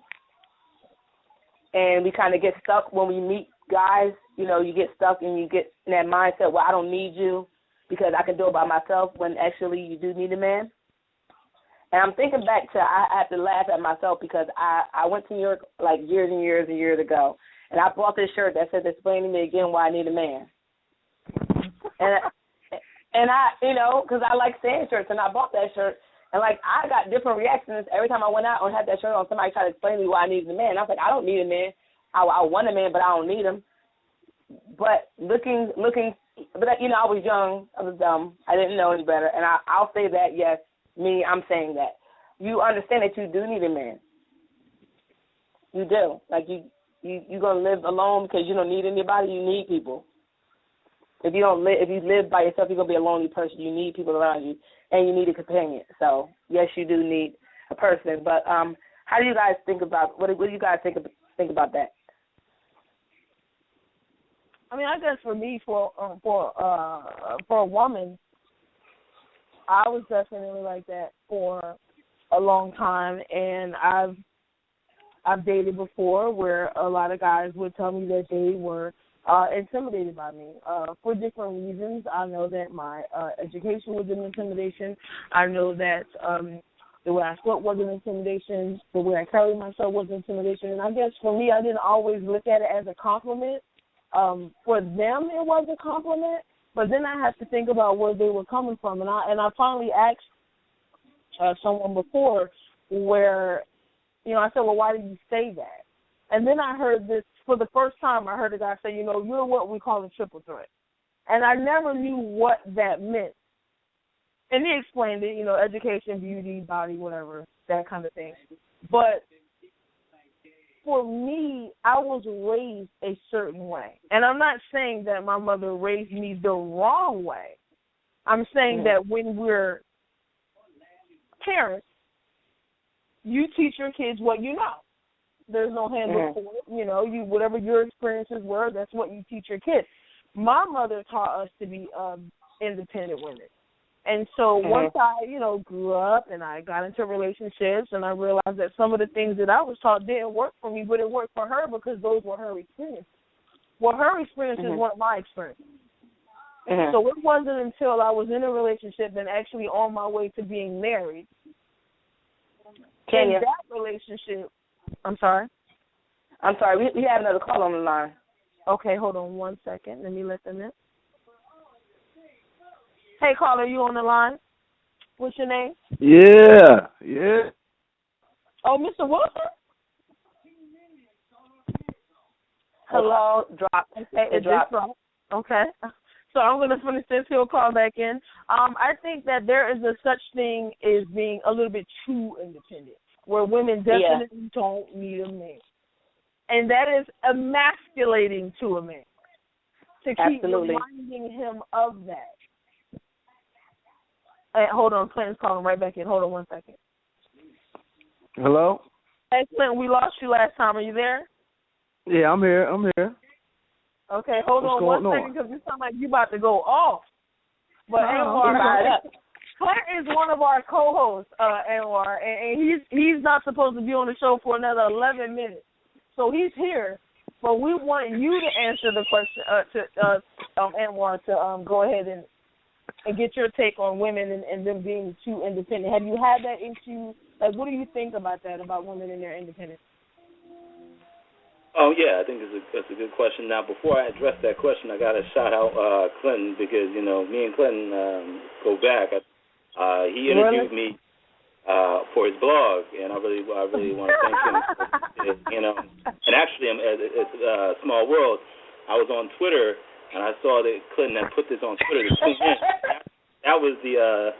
and we kind of get stuck when we meet guys. You get stuck and you get in that mindset, well, I don't need you because I can do it by myself, when actually you do need a man. And I'm thinking back to, I have to laugh at myself because I went to New York like years and years and years ago, and I bought this shirt that said, explain to me again why I need a man. And I, because I like saying shirts, and I bought that shirt, and I got different reactions every time I went out and had that shirt on. Somebody tried to explain to me why I needed a man. I was like, I don't need a man. I want a man, but I don't need him. But looking, but I was young, I was dumb, I didn't know any better, and I'll say that, yes, I'm saying that. You understand that you do need a man. You do. You're gonna live alone because you don't need anybody. You need people. If you live by yourself, you're gonna be a lonely person. You need people around you, and you need a companion. So yes, you do need a person. But how do you guys think about what do you guys think about that? I mean, I guess for me, for a woman, I was definitely like that for a long time, and I've dated before where a lot of guys would tell me that they were intimidated by me for different reasons. I know that my education was an intimidation. I know that the way I spoke was an intimidation. The way I carried myself was intimidation. And I guess for me, I didn't always look at it as a compliment. For them, it was a compliment. But then I had to think about where they were coming from. And I finally asked someone before where, I said, well, why did you say that? And then I heard this, for the first time, I heard a guy say, you're what we call a triple threat. And I never knew what that meant. And he explained it, education, beauty, body, whatever, that kind of thing. But for me, I was raised a certain way. And I'm not saying that my mother raised me the wrong way. I'm saying that when we're parents, you teach your kids what you know. There's no handbook for it. You whatever your experiences were, that's what you teach your kids. My mother taught us to be independent women. And so once I, grew up and I got into relationships and I realized that some of the things that I was taught didn't work for me, but it worked for her because those were her experiences. Well, her experiences weren't my experiences. So it wasn't until I was in a relationship and actually on my way to being married. In that relationship, I'm sorry? I'm sorry. We have another call on the line. Okay, hold on 1 second. Let me let them in. Hey, caller, you on the line? What's your name? Yeah. Oh, Mr. Wilson? Hello, drop. Okay, it dropped. Okay. So I'm going to finish this. He'll call back in. I think that there is a such thing as being a little bit too independent, where women definitely don't need a man. And that is emasculating to a man, to keep reminding him of that. Hey, hold on, Clinton's calling right back in. Hold on 1 second. Hello? Hey, Clinton, we lost you last time. Are you there? Yeah, I'm here. Okay, hold on 1 second because you sound like you about to go off. But Anwar, Clint is one of our co-hosts, Anwar, and he's not supposed to be on the show for another 11 minutes. So he's here, but we want you to answer the question Anwar, to go ahead and get your take on women and them being too independent. Have you had that issue? Like, what do you think about that, about women and their independence? Oh, yeah, I think that's a good question. Now, before I address that question, I got to shout out Clinton because, me and Clinton go back. He interviewed me for his blog, and I really want to thank him. And actually, it's a small world. I was on Twitter, and I saw that Clinton had put this on Twitter to tune in. That was the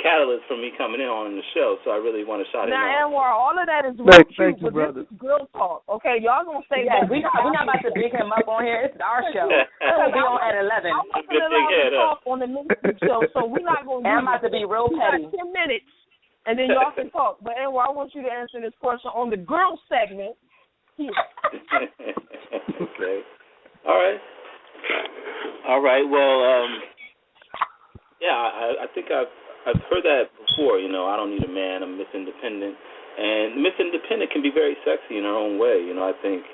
catalyst for me coming in on the show, so I really want to shout him out. Now, Anwar, all of that is real cute, but this is girl talk. Okay, y'all going to say that. We're not about to big him up on here. It's our show. We'll be on at 11. I wasn't allowed to talk on the ministry show, so we're not going to do that. I'm about to be real petty. 10 minutes, and then y'all can talk. But, Anwar, I want you to answer this question on the girl segment here. Okay. All right. Well, I think I've heard that before. I don't need a man. I'm Miss Independent, and Miss Independent can be very sexy in her own way. I think,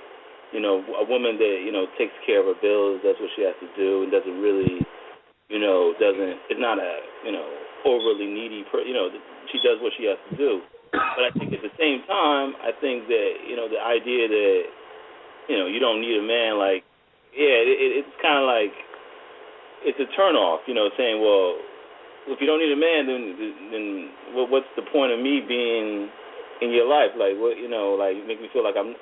a woman that takes care of her bills, does what she has to do, and doesn't really, is not a overly needy. She does what she has to do. But I think at the same time, I think that the idea that you don't need a man, like, it's kind of like it's a turnoff. Saying, well, if you don't need a man, then what's the point of me being in your life? Like, what, like, make me feel like I'm,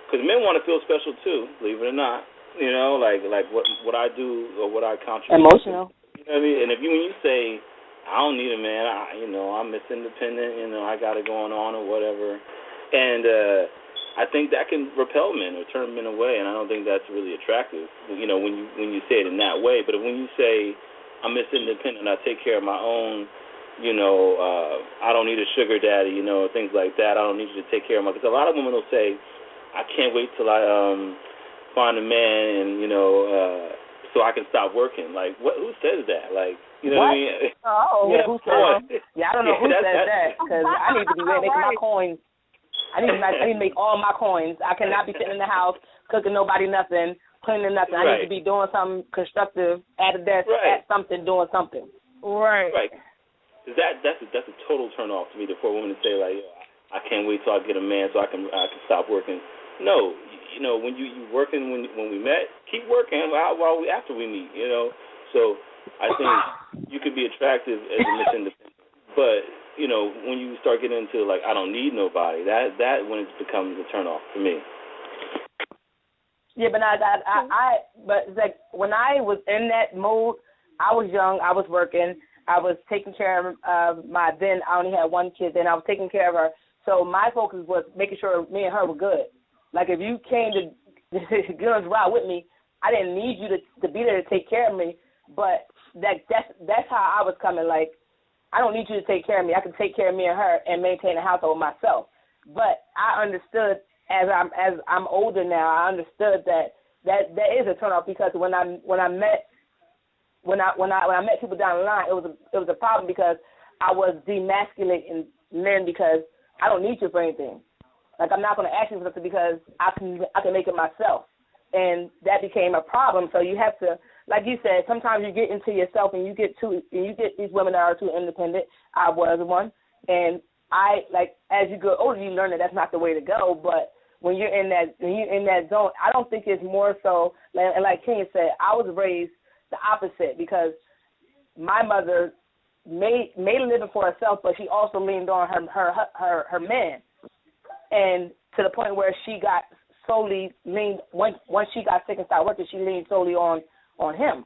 because men want to feel special too, believe it or not. Like what I do or what I contribute. Emotional. You know what I mean? And when you say I don't need a man, I'm Miss Independent. I got it going on or whatever, and I think that can repel men or turn men away, and I don't think that's really attractive. When you say it in that way, but when you say I'm Miss Independent, I take care of my own, I don't need a sugar daddy, things like that. I don't need you to take care of my, because a lot of women will say, I can't wait till I find a man and, so I can stop working. Like, who says that? Like, You know what I mean? Oh, yeah, who said? Yeah, I don't know who said that because I need to be making my coins. I need to make all my coins. I cannot be sitting in the house cooking nobody nothing, cleaning nothing. I need to be doing something constructive at a desk, at something, doing something. Right. Right. That's a total turn off to me. For a woman to say like, I can't wait till I get a man so I can stop working. No, you know, when you working when we met, keep working while we after we meet. You know, so I think you could be attractive as a Miss Independent, but you know, when you start getting into like I don't need nobody, that when it becomes a turn off to me. Yeah, but but it's like when I was in that mode, I was young, I was working, I was taking care of then I only had one kid, then I was taking care of her. So my focus was making sure me and her were good. Like if you came to Guns Ride with me, I didn't need you to be there to take care of me, but that's how I was coming. Like I don't need you to take care of me. I can take care of me and her and maintain the household myself. But I understood as I'm older now, I understood that is a turnoff because when I met people down the line, it was a problem because I was demasculating men because I don't need you for anything. Like I'm not going to ask you for something because I can make it myself, and that became a problem. So you have to, like you said, sometimes you get into yourself and you get these women that are too independent. I was one, and as you go older, you learn that that's not the way to go. But when you're in that zone, I don't think it's more so. And like King said, I was raised the opposite because my mother made a living for herself, but she also leaned on her man, and to the point where she got solely leaned once she got sick and started working, she leaned solely on him.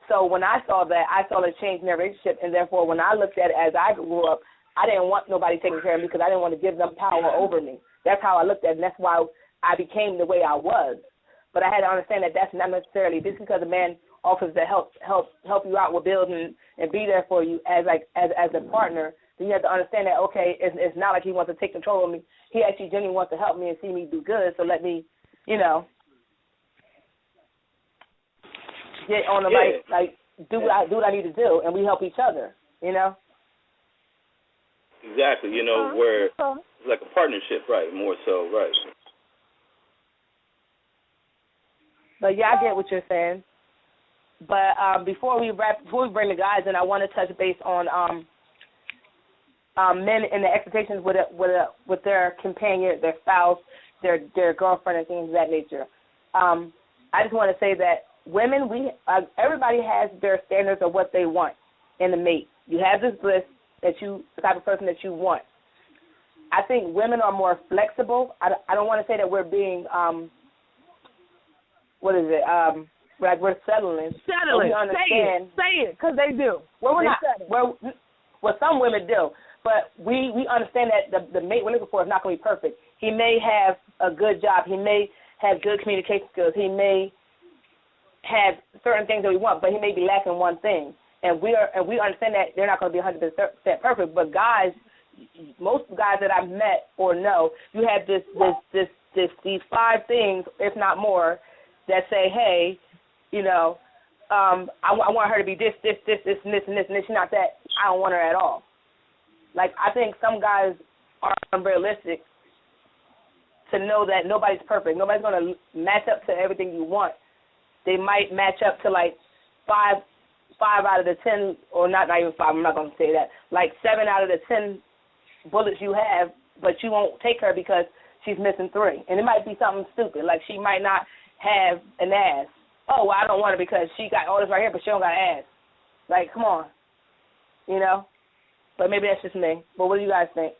So when I saw that, I saw a change in their relationship, and therefore when I looked at it as I grew up, I didn't want nobody taking care of me because I didn't want to give them power over me. That's how I looked at it, and that's why I became the way I was. But I had to understand that that's not necessarily just because a man offers to help you out with bills and be there for you as a partner. Then you have to understand that it's not like he wants to take control of me. He actually genuinely wants to help me and see me do good. So let me, get on the right, do what I need to do, and we help each other. Exactly. Where it's like a partnership, right? More so, right. But yeah, I get what you're saying. But before we bring the guys in, I want to touch base on men and the expectations with their companion, their spouse, their girlfriend, and things of that nature. I just want to say that women, everybody has their standards of what they want in a mate. You have this list the type of person that you want. I think women are more flexible. I don't want to say that we're being like we're settling. Settling. Say it, because they do. Well, we're not. Well, some women do. But we understand that the mate we're looking for is not going to be perfect. He may have a good job. He may have good communication skills. He may have certain things that we want, but he may be lacking one thing. And we understand that they're not going to be 100% perfect. But guys, most guys that I've met or know, you have these 5 things, if not more, that say, hey, I want her to be this, and this, and this, and this. She's not that. I don't want her at all. Like, I think some guys are unrealistic to know that nobody's perfect. Nobody's going to match up to everything you want. They might match up to, like, 5 out of the 10, or not even 5, I'm not going to say that, like 7 out of the 10 bullets you have, but you won't take her because she's missing 3. And it might be something stupid, like she might not have an ass. Oh, well, I don't want her because she got all this right here, but she don't got an ass. Like, come on, But maybe that's just me. But what do you guys think?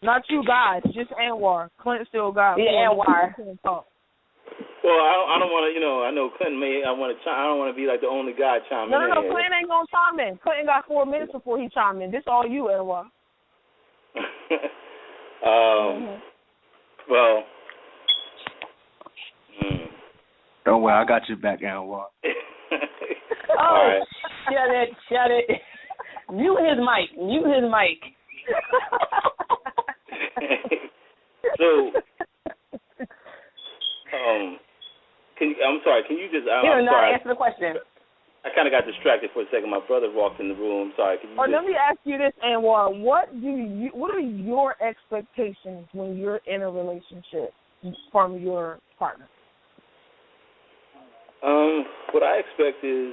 Not you guys, just Anwar. Clint still got. Yeah, Anwar. Well, I don't want to, I know Clinton may. I don't want to be like the only guy chiming in. No, Clinton ain't gonna chime in. Clinton got 4 minutes before he chime in. This all you, Anwar. Well. Don't worry, I got your back, Anwar. All right. Shut it. Mute his mic. So, I'm sorry. Can you just? I'm sorry. Answer the question. I kind of got distracted for a second. My brother walked in the room. Sorry. Could you let me ask you this, Anwar. What are your expectations when you're in a relationship from your partner? What I expect is,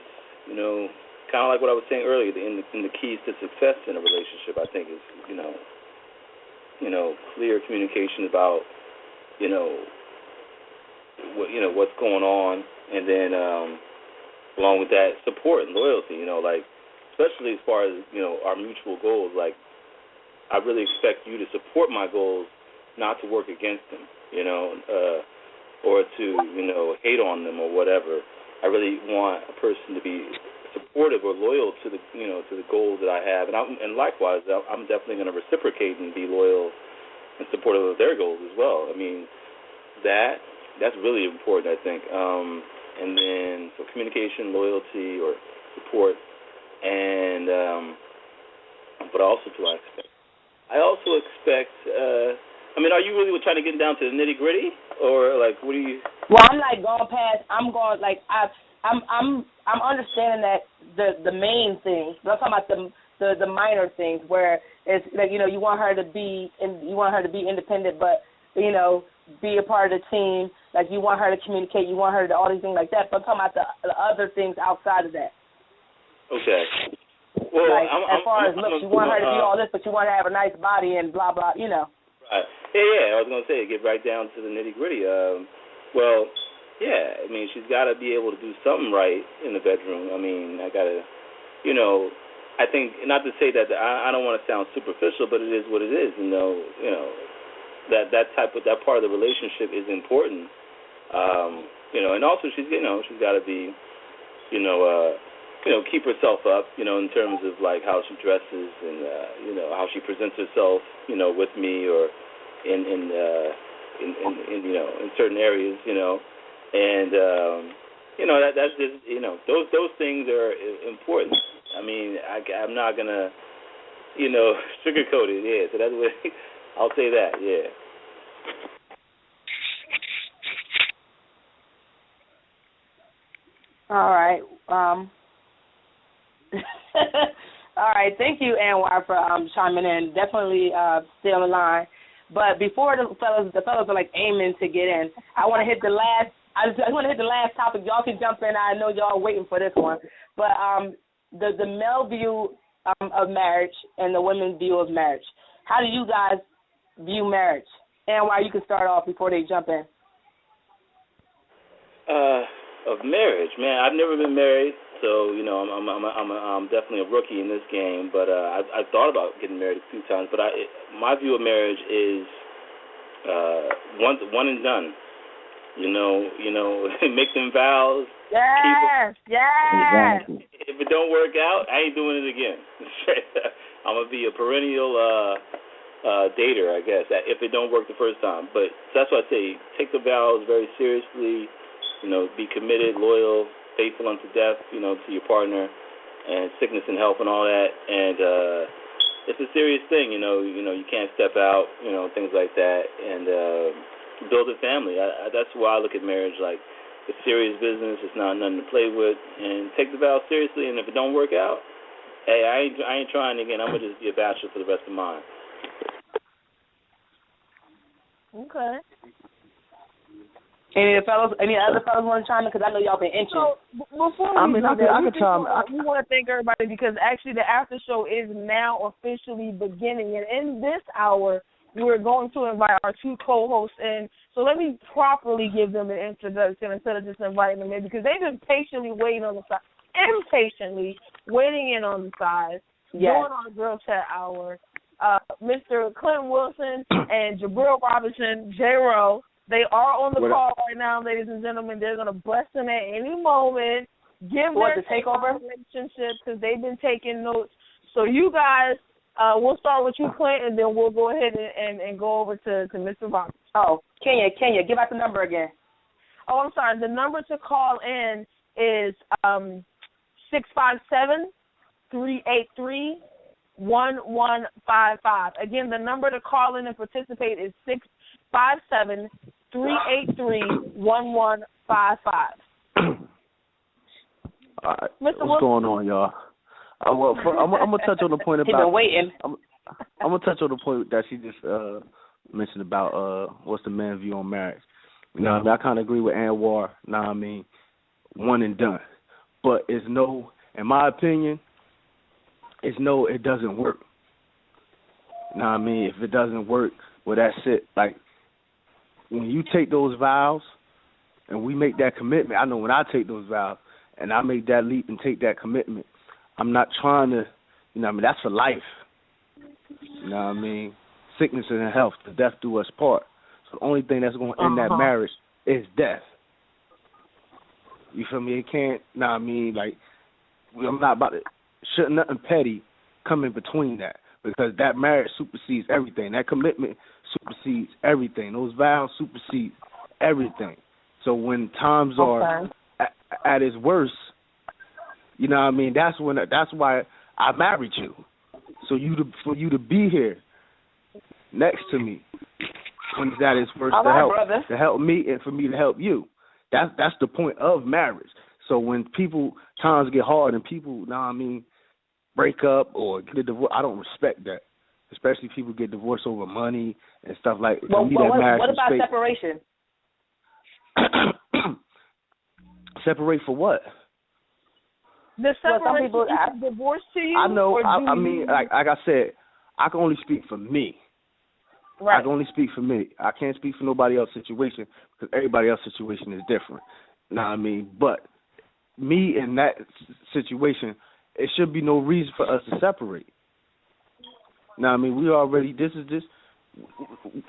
kind of like what I was saying earlier, in the keys to success in a relationship, I think is, clear communication about, what's going on, and then along with that, support and loyalty. Especially as far as our mutual goals. Like, I really expect you to support my goals, not to work against them. Or to hate on them or whatever. I really want a person to be supportive or loyal to the to the goals that I have, and likewise, I'm definitely going to reciprocate and be loyal and supportive of their goals as well. I mean, that's really important, I think. And then so communication, loyalty, or support, and but also do I expect? I also expect. Are you really trying to get down to the nitty gritty, or like what do you? Well, I'm like going past. I'm going like I'm understanding that the main things. But I'm talking about the minor things where it's like you want her to be independent, but be a part of the team. Like you want her to communicate, you want her to all these things like that. But I'm talking about the other things outside of that. Okay. Well, like, as far as looks, you want her to be all this, but you want her to have a nice body and blah blah. Right. Yeah, I was going to say, get right down to the nitty-gritty. Well, yeah, she's got to be able to do something right in the bedroom. I got to, I think, not to say that I don't want to sound superficial, but it is what it is, that that part of the relationship is important. And also she's got to be, keep herself up, in terms of like how she dresses and, how she presents herself, with me or in certain areas, and that's just those things are important. I'm not gonna sugarcoat it. Yeah, so that's what I'll say that. Yeah. All right. All right. Thank you, Anwar, for chiming in. Definitely still in line. But before the fellas are like aiming to get in, I want to hit the last. I want to hit the last topic. Y'all can jump in. I know y'all are waiting for this one. But the male view of marriage and the women's view of marriage. How do you guys view marriage? Anwar, you can start off before they jump in. Of marriage, man. I've never been married. So I'm definitely a rookie in this game, but I thought about getting married a few times. But my view of marriage is one and done. Make them vows. Yes, yes. If it don't work out, I ain't doing it again. I'm gonna be a perennial dater, I guess. If it don't work the first time, but that's why I say take the vows very seriously. Be committed, loyal, faithful unto death, to your partner, and sickness and health and all that. And it's a serious thing, you can't step out, things like that. And build a family. That's why I look at marriage like it's serious business. It's not nothing to play with. And take the vow seriously. And if it don't work out, hey, I ain't trying again. I'm gonna just be a bachelor for the rest of mine. Okay. Any other fellas want to chime in? Because I know y'all been itching. So, before we we want to thank everybody because actually the after show is now officially beginning. And in this hour, we're going to invite our two co-hosts in. So let me properly give them an introduction instead of just inviting them in because they've been patiently waiting on the side, impatiently waiting in on the side, during our Girl Chat hour. Mr. Clint Wilson and Jabril Robinson, J-Ro. They are on the call right now, ladies and gentlemen. They're going to bust in at any moment, give their takeover relationship because they've been taking notes. So you guys, we'll start with you, Clint, and then we'll go ahead and go over to Mr. Robinson. Oh, Kenya, give out the number again. Oh, I'm sorry. The number to call in is 657-383-1155. Again, the number to call in and participate is 657-383-1155. Mr. What's going on, y'all? Well, I'm gonna touch on the point He about. been waiting. I'm gonna touch on the point that she just mentioned about what's the man's view on marriage. You know, what I mean, I kind of agree with Anwar. Nah, I mean, one and done. But it's no, in my opinion, it's no. It doesn't work. You know what I mean? If it doesn't work, well, that's it. Like when you take those vows and we make that commitment, I know when I take those vows and I make that leap and take that commitment, I'm not trying to, you know what I mean, that's for life. You know what I mean? Sickness and health, the death do us part. So the only thing that's going to end that marriage is death. You feel me? It can't, you know what I mean, like, I'm not about to, shouldn't nothing petty come in between that, because that marriage supersedes everything. That commitment supersedes everything. Those vows supersede everything. So when times are at its worst, you know what I mean, that's why I married you. So for you to be here next to me when it's at its worst, to help me and for me to help you. That's the point of marriage. So when times get hard and people, you know what I mean, break up or get a divorce, I don't respect that. Especially people get divorced over money and stuff like that. What about separation? Separate for what? The separation is divorce to you? I know. I mean, like I said, I can only speak for me. Right. I can only speak for me. I can't speak for nobody else's situation because everybody else's situation is different. You know what I mean? But me in that situation, it should be no reason for us to separate. You know what I mean?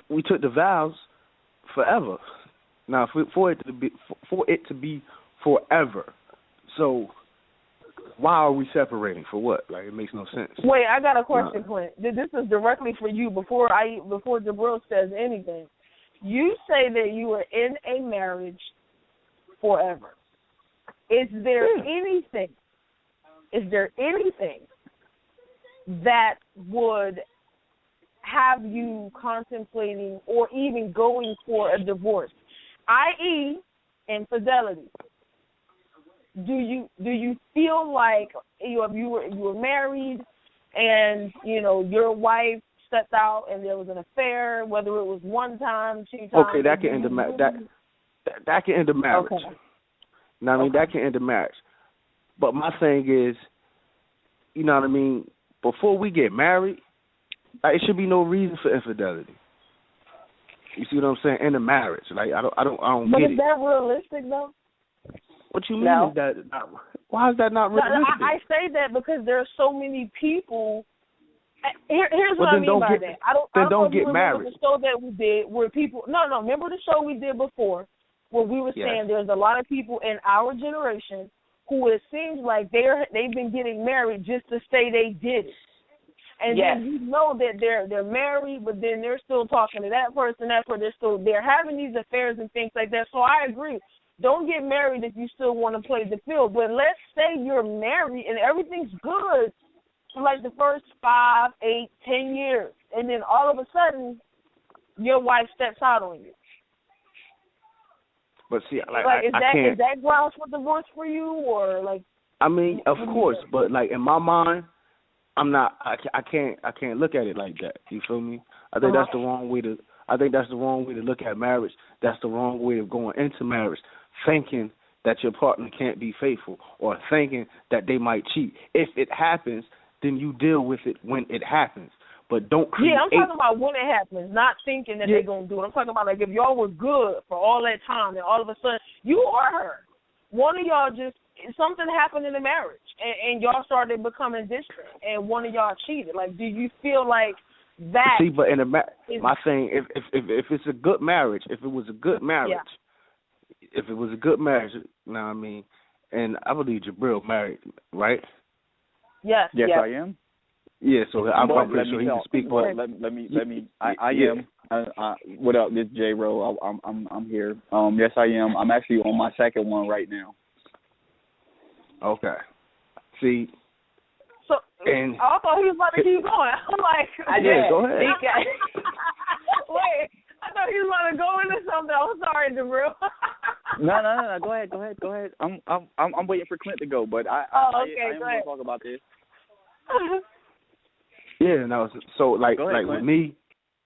We took the vows forever. Now, for it to be forever. So why are we separating? For what? Like, it makes no sense. Wait, I got a question, Clint. This is directly for you before Jabril says anything. You say that you are in a marriage forever. Is there anything that would have you contemplating or even going for a divorce, i.e., infidelity? Do you feel like you were married and your wife stepped out and there was an affair, whether it was one time, 2 times? Okay, that can end that can end the marriage. Okay. Now, I mean, that can end the marriage. But my thing is, you know what I mean, before we get married, it should be no reason for infidelity. You see what I'm saying? In a marriage, like I don't but get it. But is that realistic though? What you mean? No. Why is that not realistic? I say that because there are so many people. Here's what I mean by that. I don't get married. The show that we did where people. No. Remember the show we did before, where we were saying there's a lot of people in our generation who it seems like they've been getting married just to say they did it. And then you know that they're married, but then they're still talking to that person, they're having these affairs and things like that. So I agree. Don't get married if you still want to play the field. But let's say you're married and everything's good for like the first 5, 8, 10 years, and then all of a sudden your wife steps out on you. But see, is that grounds for divorce for you, or like? I mean, of course, but like in my mind, I'm not. I can't look at it like that. You feel me? I think that's the wrong way to. I think that's the wrong way to look at marriage. That's the wrong way of going into marriage, thinking that your partner can't be faithful or thinking that they might cheat. If it happens, then you deal with it when it happens. But don't create... Yeah, I'm talking about when it happens, not thinking that they're going to do it. I'm talking about like if y'all were good for all that time and all of a sudden you or her, one of y'all something happened in the marriage and y'all started becoming distant and one of y'all cheated. Like, do you feel like that... See, but in my thing, if it's a good marriage, if it was a good marriage, you know what I mean, and I believe Jabril married, right? Yes, I am. Yeah, so I'm pretty sure he can speak. But let me. I am. What up? This is J Ro. I'm here. Yes, I am. I'm actually on my second one right now. Okay. See. So I thought he was about to keep going. I'm like, go ahead. Wait, I thought he was about to go into something. I'm sorry, Jabril. No. Go ahead. I'm waiting for Clint to go, but I am going to talk about this. Yeah, no. So like ahead, with me,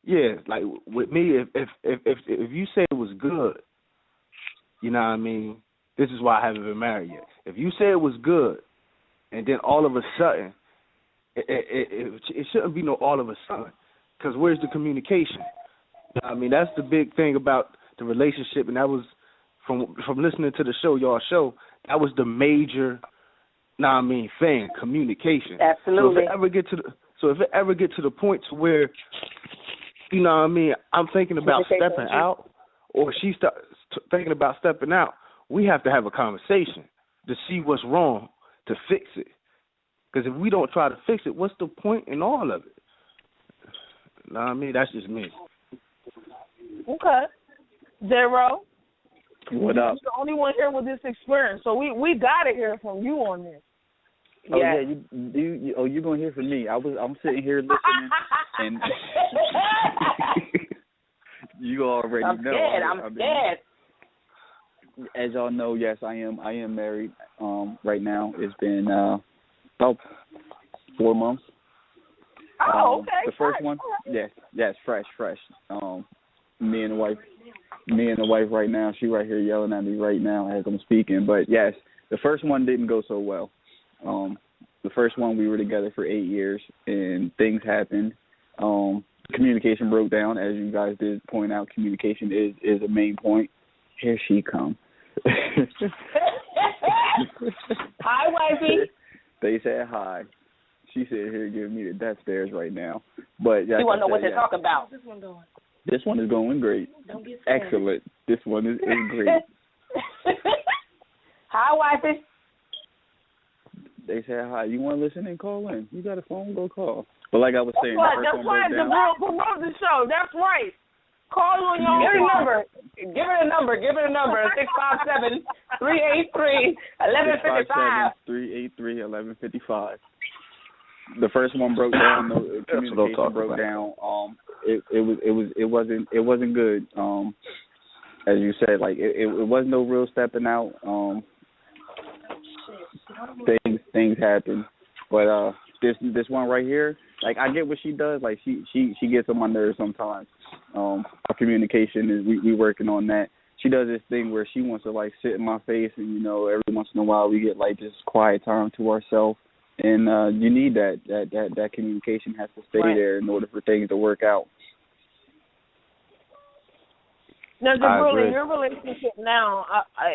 if you say it was good, you know what I mean. This is why I haven't been married yet. If you say it was good, and then all of a sudden, it shouldn't be no all of a sudden, because where's the communication? I mean, that's the big thing about the relationship, and that was from listening to the show, y'all show, that was the major, thing, communication. Absolutely. So if it ever get to the point to where, you know what I mean, I'm thinking about stepping out, or she's thinking about stepping out, we have to have a conversation to see what's wrong, to fix it. Because if we don't try to fix it, what's the point in all of it? You know what I mean? That's just me. Okay. Zero. What up? You're the only one here with this experience, so we got to hear from you on this. Oh yeah, you're gonna hear from me. I'm sitting here listening, and you already know. I'm scared. As y'all know, yes, I am married. Right now, it's been about 4 months. Oh, okay. The first one, yes, fresh. Me and the wife right now. She right here yelling at me right now as I'm speaking. But yes, the first one didn't go so well. The first one, we were together for 8 years, and things happened. Communication broke down, as you guys did point out. Communication is a main point. Here she comes. Hi, wifey. They said hi. She sitting here giving me the death stares right now. But you want to know what they're talking about. This one is going great. Don't get scared. Excellent. This one is great. Hi, wifey. They said hi. You want to listen and call in? You got a phone? Go call. But like I was saying, that's right. The girl promote the show. That's right. Call on your own. Give her a number. 657-383-1155. 657-383-1155. The first one broke down. The communication broke down. It wasn't good. As you said, like it wasn't no real stepping out. Things happen, but this one right here, like I get what she does. Like she gets on my nerves sometimes. Our communication is we working on that. She does this thing where she wants to like sit in my face, and every once in a while we get like this quiet time to ourselves. And you need that communication has to stay there in order for things to work out. Now, Jabril, in your relationship now,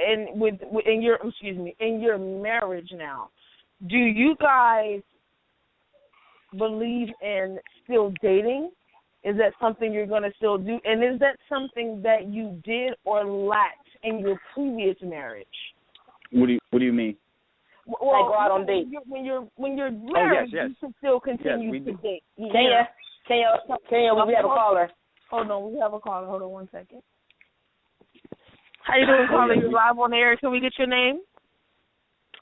in your marriage now, do you guys believe in still dating? Is that something you're going to still do? And is that something that you did or lacked in your previous marriage? What do you mean? Well, go out on dates. When you're married, you should still continue to date. Kenya, we have a caller. Hold on, we have a caller. Hold on 1 second. How you doing, caller? You're live on the air. Can we get your name?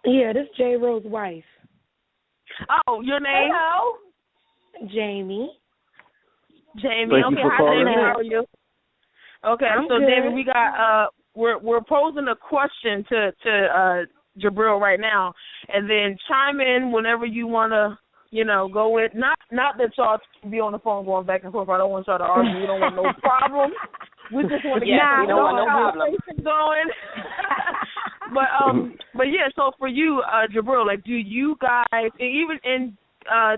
Yeah, this is J. Rose's wife. Oh, your name? Hello. Jamie. Thank okay, you for hi, calling. Jamie. How are you? Okay, I'm so good. Jamie, we got we're posing a question to Jabril right now, and then chime in whenever you want to, go with. Not that y'all be on the phone going back and forth. I don't want y'all to argue. We don't want no problem. We just want to get the conversation going. But yeah. So for you, Jabril, like, do you guys, and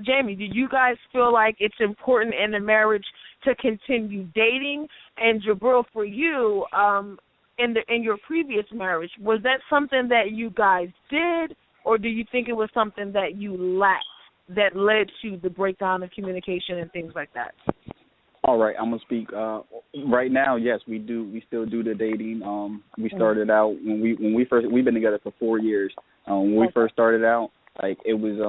Jamie, do you guys feel like it's important in a marriage to continue dating? And Jabril, for you, in your previous marriage, was that something that you guys did, or do you think it was something that you lacked that led to the breakdown of communication and things like that? All right, I'm gonna speak. Right now, yes, we do. We still do the dating. We started out when we first. We've been together for 4 years. When we first started out, like it was.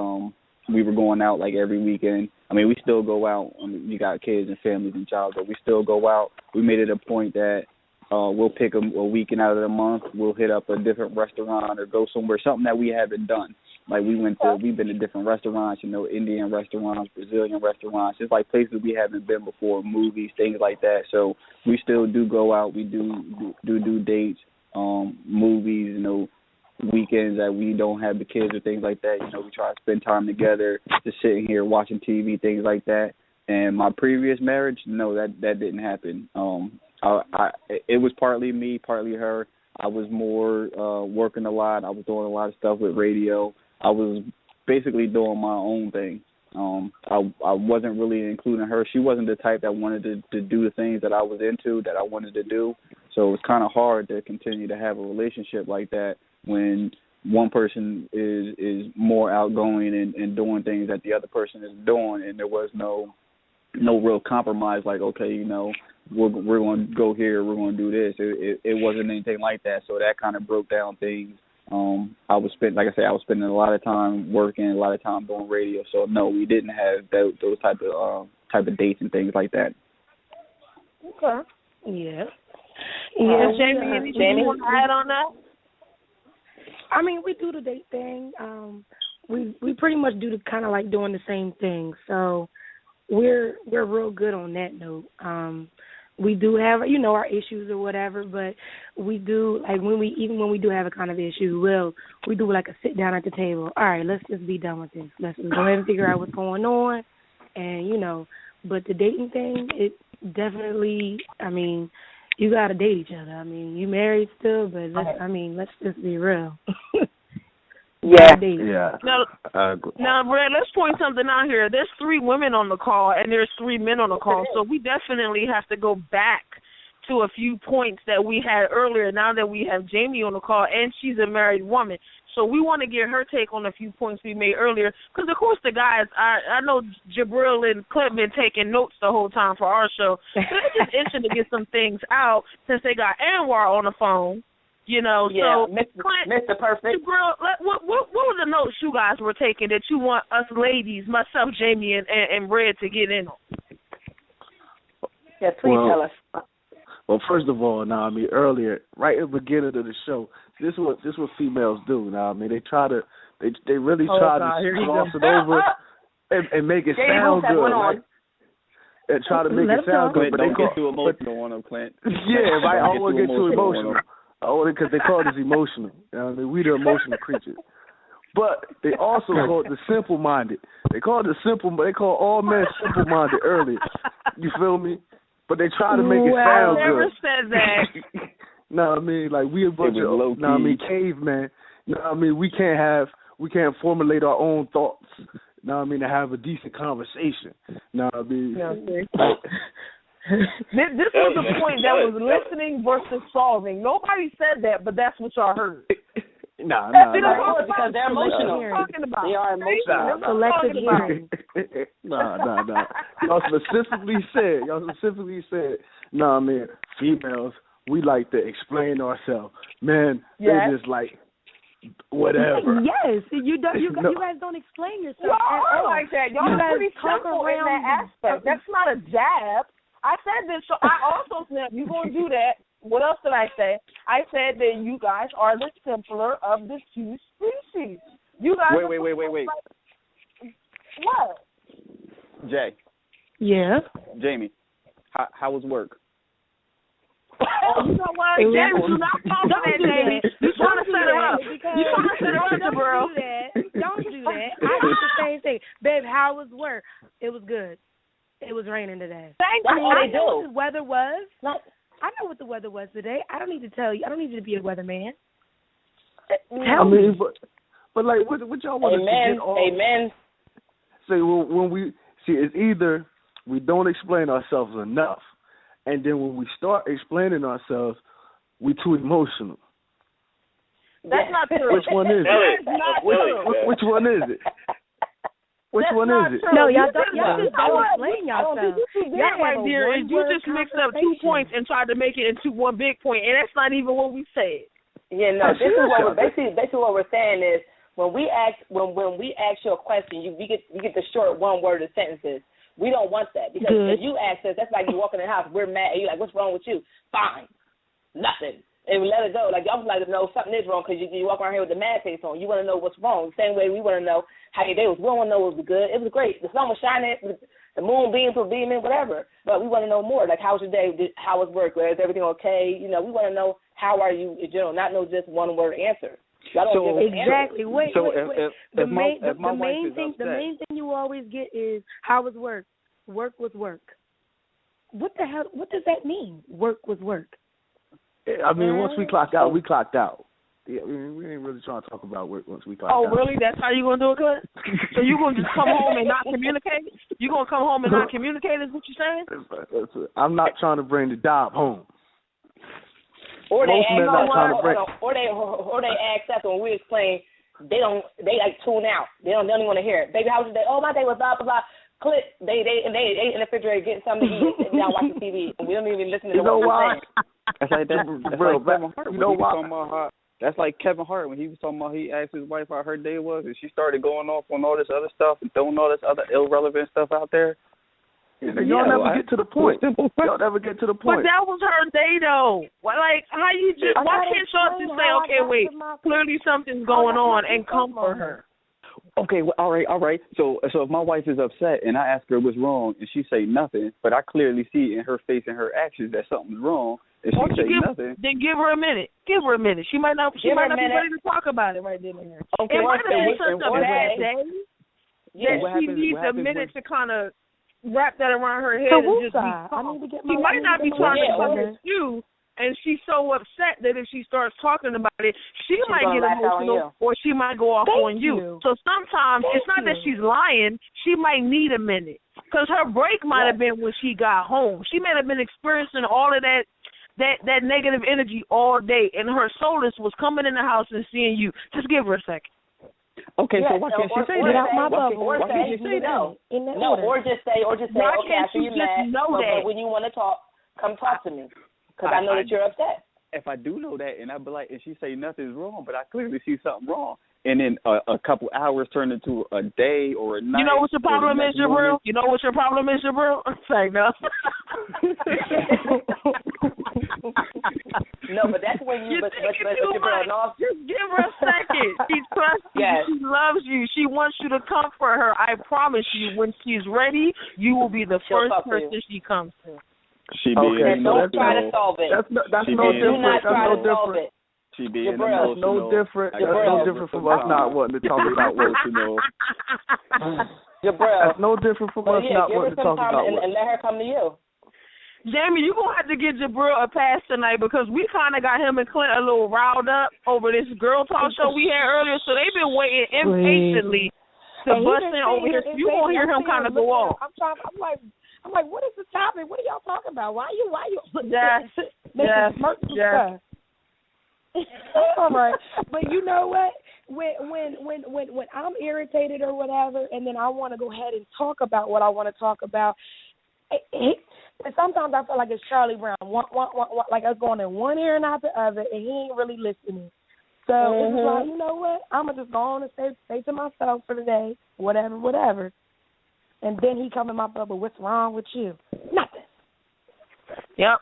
We were going out like every weekend. I mean, we still go out. I mean, we got kids and families and child, but we still go out. We made it a point that we'll pick a weekend out of the month. We'll hit up a different restaurant or go somewhere, something that we haven't done. Like we've been to different restaurants, Indian restaurants, Brazilian restaurants, just like places we haven't been before, movies, things like that. So we still do go out. We do dates. movies, weekends that we don't have the kids or things like that. We try to spend time together, just sitting here watching TV, things like that. And my previous marriage, no, that didn't happen. It was partly me, partly her. I was more working a lot. I was doing a lot of stuff with radio. I was basically doing my own thing. I wasn't really including her. She wasn't the type that wanted to do the things that I was into, that I wanted to do. So it was kind of hard to continue to have a relationship like that when one person is more outgoing and doing things that the other person is doing, and there was no real compromise. Like, okay, we're going to go here, we're going to do this. It wasn't anything like that. So that kind of broke down things. I was spending a lot of time working, a lot of time doing radio. So no, we didn't have those type of dates and things like that. Okay. Yeah. Jamie, anything you want to add on that? I mean, we do the date thing. We pretty much do the kind of like doing the same thing. So we're real good on that note. We do have, our issues or whatever, but we do, like, when we do have a kind of issue, we do like a sit down at the table. All right, let's just be done with this. Let's just go ahead and figure out what's going on. And, but the dating thing, it definitely, I mean, you got to date each other. I mean, you married still, but let's just be real. Yeah. Now, Brad, let's point something out here. There's 3 women on the call, and there's 3 men on the call, so we definitely have to go back to a few points that we had earlier now that we have Jamie on the call, and she's a married woman. So we want to get her take on a few points we made earlier, because, of course, the guys, I know Jabril and Clint been taking notes the whole time for our show, so they're just itching to get some things out since they got Anwar on the phone. So Mr. Perfect. Girl, what were the notes you guys were taking that you want us ladies, myself, Jamie, and Red to get in on? Yeah, please tell us. Well, first of all, earlier, right at the beginning of the show, this is what females do. They try to, they really try to gloss it over and make it sound good, right? And try to make it sound good, but don't get too emotional on them, Clint. Yeah, right. I don't want to get too emotional. Because they call us emotional. We the emotional creatures. But they also call it the simple-minded. They call all men simple-minded earlier. You feel me? But they try to make it sound good. I never said that. Like we a bunch of cavemen. We can't formulate our own thoughts. To have a decent conversation. This was the point that was listening versus solving. Nobody said that, but that's what y'all heard. No, because they're emotional. They are emotional. Selective hearing. No. Y'all specifically said, females, we like to explain ourselves. Men, they're just like, whatever. Yes, you guys don't explain yourself. Y'all like that. Y'all pretty simple in that aspect. That's not a jab. I said this, so I also said, you're going to do that. What else did I say? I said that you guys are the simpler of the 2 species. You guys Wait. What? Jay. Yeah? Jamie, how was work? Oh, you know what? Jamie, do not talk to that, Jamie. You're trying to set her up. You're trying to set her up, bro. Don't do that. I did the same thing. Babe, how was work? It was good. It was raining today. I know what the weather was. I know what the weather was today. I don't need to tell you. I don't need you to be a weatherman. Tell me. But like, what y'all want to get off? Amen. So when we see, it's either we don't explain ourselves enough, and then when we start explaining ourselves, we too emotional. That's not true. Which one is it? Which one is it? Which That's one is it? True. No, y'all just don't explain yourself. That right there is you just mixed up 2 points and tried to make it into one big point, and that's not even what we said. Yeah, no. This is what basically what we're saying is when we ask you a question, we get the short one-word sentences. We don't want that because if you ask us, that's like you walk in the house, we're mad, and you're like, "What's wrong with you?" Fine, nothing. And we let it go. Like, y'all would like to know something is wrong because you walk around here with the mad face on. You want to know what's wrong. The same way we want to know how your day was. We don't want to know it was good. It was great. The sun was shining. The moon beams were beaming, whatever. But we want to know more. Like, how was your day? How was work? Is everything okay? We want to know how are you in general, not know just one word answer. Y'all don't give an exactly. answer. Wait. The main thing you always get is how was work? Work was work. What the hell? What does that mean? Work was work. I mean, once we clocked out, we clocked out. Yeah, we ain't really trying to talk about work once we clocked out. Oh, really? That's how you gonna do it, Clint? So you gonna just come home and not communicate? You gonna come home and not communicate? Is what you're saying? I'm not trying to bring the job home. Or they Most men not trying to bring. Or they ask us when we explain. They like tune out. They don't even want to hear it. Baby, how was your day? Oh, my day was blah blah blah. Click. They in the refrigerator getting something to eat and sitting down watching TV. And we don't even listen to what we're saying. That's like that. That's like Kevin Hart. You know why? That's like Kevin Hart when he was talking about, he asked his wife how her day was, and she started going off on all this other stuff and throwing all this other irrelevant stuff out there. Y'all never get to the point. Y'all never get to the point. But that was her day, though. Like, how you just? Why can't y'all just say, okay, wait, clearly something's going on, and comfort her? Okay, well, all right. So if my wife is upset and I ask her what's wrong and she say nothing, but I clearly see in her face and her actions that something's wrong, and she say nothing, then give her a minute. Give her a minute. She might not be ready to talk about it right then and there. Okay, it might have been such a bad day that she needs a minute to kind of wrap that around her head and just be calm. She might not be trying to focus you, and she's so upset that if she starts talking about it, she might get emotional or she might go off on you. So sometimes it's not that she's lying. She might need a minute because her break might have been when she got home. She may have been experiencing all of that negative energy all day, and her solace was coming in the house and seeing you. Just give her a second. Okay, so why can't she say that? Get out my bubble. Or say no. No, or just say, okay, after you mad, but when you want to talk, come talk to me, because I know that you're upset. If I do know that, and I be like, and she say nothing's wrong, but I clearly see something wrong, and then a couple hours turn into a day or a night. You know what your problem is, Jabril? You know what your problem is, Jabril? Say no. No, but that's when you. But Jabril, no. Just give her a second. She trusts you. Yes. She loves you. She wants you to comfort her. I promise you, when she's ready, you will be the first person she comes to. Don't try to solve it. That's no different. Do not try to solve it. She being That's no different. That's no different from us not wanting to talk about work, you know. That's no different from us not wanting to talk about work. And let her come to you. Jamie, you're going to have to get Jabril a pass tonight because we kind of got him and Clint a little riled up over this girl talk show we had earlier, so they've been waiting impatiently to bust in over here. You're going to hear him kind of go off. I'm like, what is the topic? What are y'all talking about? Why you? Yes. All right, but you know what? When I'm irritated or whatever, and then I want to go ahead and talk about what I want to talk about, and sometimes I feel like it's Charlie Brown, like us going in one ear and out the other, and he ain't really listening. So it's like, you know what? I'm gonna just go on and stay to myself for the day, whatever. And then he come in my bubble. What's wrong with you? Nothing. Yep.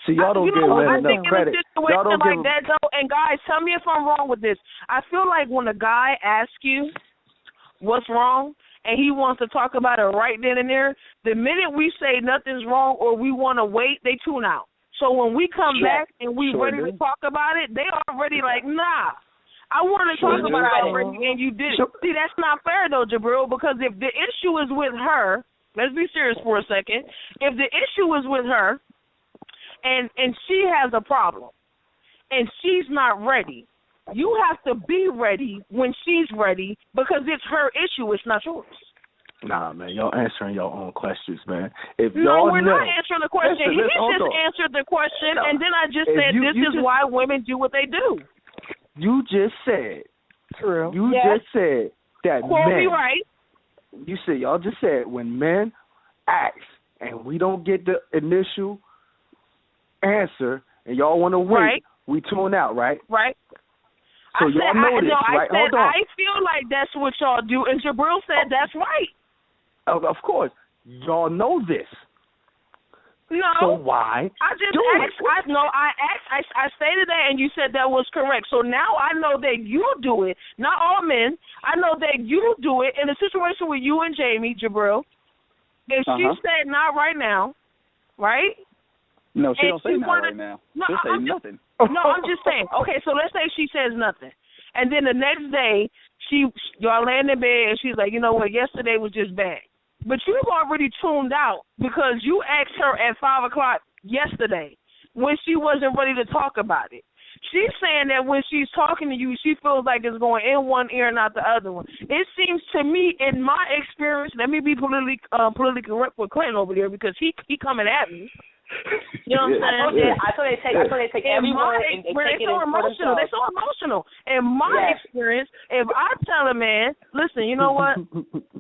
See, y'all don't give men enough credit. Y'all don't like that, though. And guys, tell me if I'm wrong with this. I feel like when a guy asks you what's wrong and he wants to talk about it right then and there, the minute we say nothing's wrong or we want to wait, they tune out. So when we come back and we ready to talk about it, they already like, nah. I wanted to talk about it already, and you did it. See, that's not fair, though, Jabril, because if the issue is with her, let's be serious for a second. If the issue is with her and she has a problem and she's not ready, you have to be ready when she's ready because it's her issue. It's not yours. Nah, man, y'all answering your own questions, man. If no, y'all we're not answering the question. Listen, he just answered the question, and then I just said this is why women do what they do. You just said. True. You just said that men. Right. You said y'all just said when men ask and we don't get the initial answer and y'all want to wait, we tune out, right? Right. So y'all know this, right? Hold on. I feel like that's what y'all do, and Jabril said that's right. Of course, y'all know this. No. So why? I just asked. I stated that, and you said that was correct. So now I know that you do it. Not all men. I know that you do it in a situation with you and Jamie, Jabril. If she said not right now, right? No, she don't say not right now. She'll say nothing. No, I'm just saying. Okay, so let's say she says nothing, and then the next day y'all laying in bed, and she's like, you know what? Yesterday was just bad. But you've already tuned out because you asked her at 5:00 yesterday when she wasn't ready to talk about it. She's saying that when she's talking to you, she feels like it's going in one ear and out the other one. It seems to me, in my experience, let me be politically correct with Clinton over there because he coming at me. You know what I'm saying? I thought they take every word and take it so emotional. They're so emotional. In my experience, if I tell a man, listen, you know what?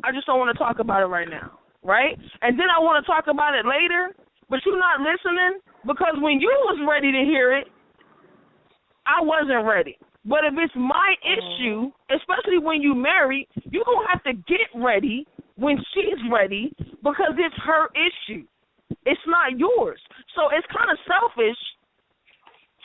I just don't want to talk about it right now, right? And then I want to talk about it later, but you're not listening because when you was ready to hear it, I wasn't ready. But if it's my issue, especially when you married, you're going to have to get ready when she's ready because it's her issue. It's not yours. So it's kind of selfish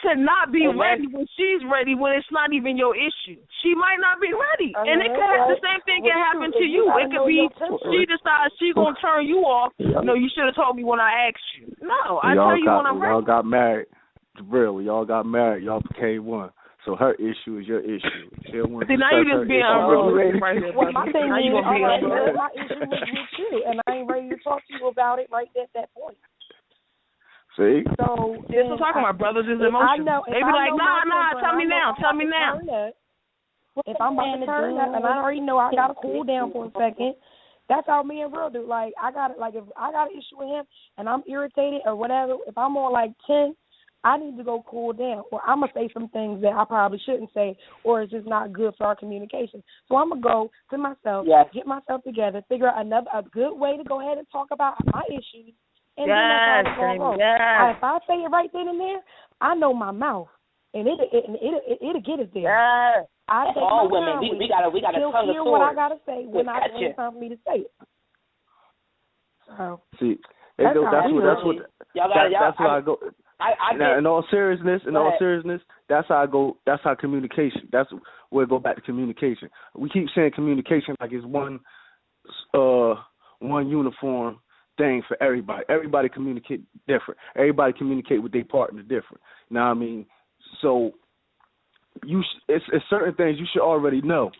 to not be ready when she's ready when it's not even your issue. She might not be ready. And it could the same thing can happen to you. It could be she decides she's going to turn you off. No, you should have told me when I asked you. No, I tell you when I'm ready. Y'all got married. Real, y'all got married. Y'all became one. So her issue is your issue. See, now you just being unrealistic right here. Well, my thing is, my issue was with you, and I ain't ready to talk to you about it right at that point. See? So this is talking about brothers is emotional. They be like, nah, tell me now. If I'm about to turn up, and I already know I gotta cool down for a second, that's how me and Real do. Like if I got an issue with him and I'm irritated or whatever, if I'm on like 10. I need to go cool down, or I'm going to say some things that I probably shouldn't say, or it's just not good for our communication. So I'm going to go to myself, get myself together, figure out a good way to go ahead and talk about my issues, and then that's how it's going to go. If I say it right then and there, I know my mouth, and it'll get us there. Yes. I take all my women. time we got a tongue of hear what I got to say when it's time for me to say it. So, see, that's what I go. In all seriousness, that's how I go. That's how communication. That's where it go back to communication. We keep saying communication like it's one uniform thing for everybody. Everybody communicate different. Everybody communicate with their partner different. You know what I mean? So it's certain things you should already know.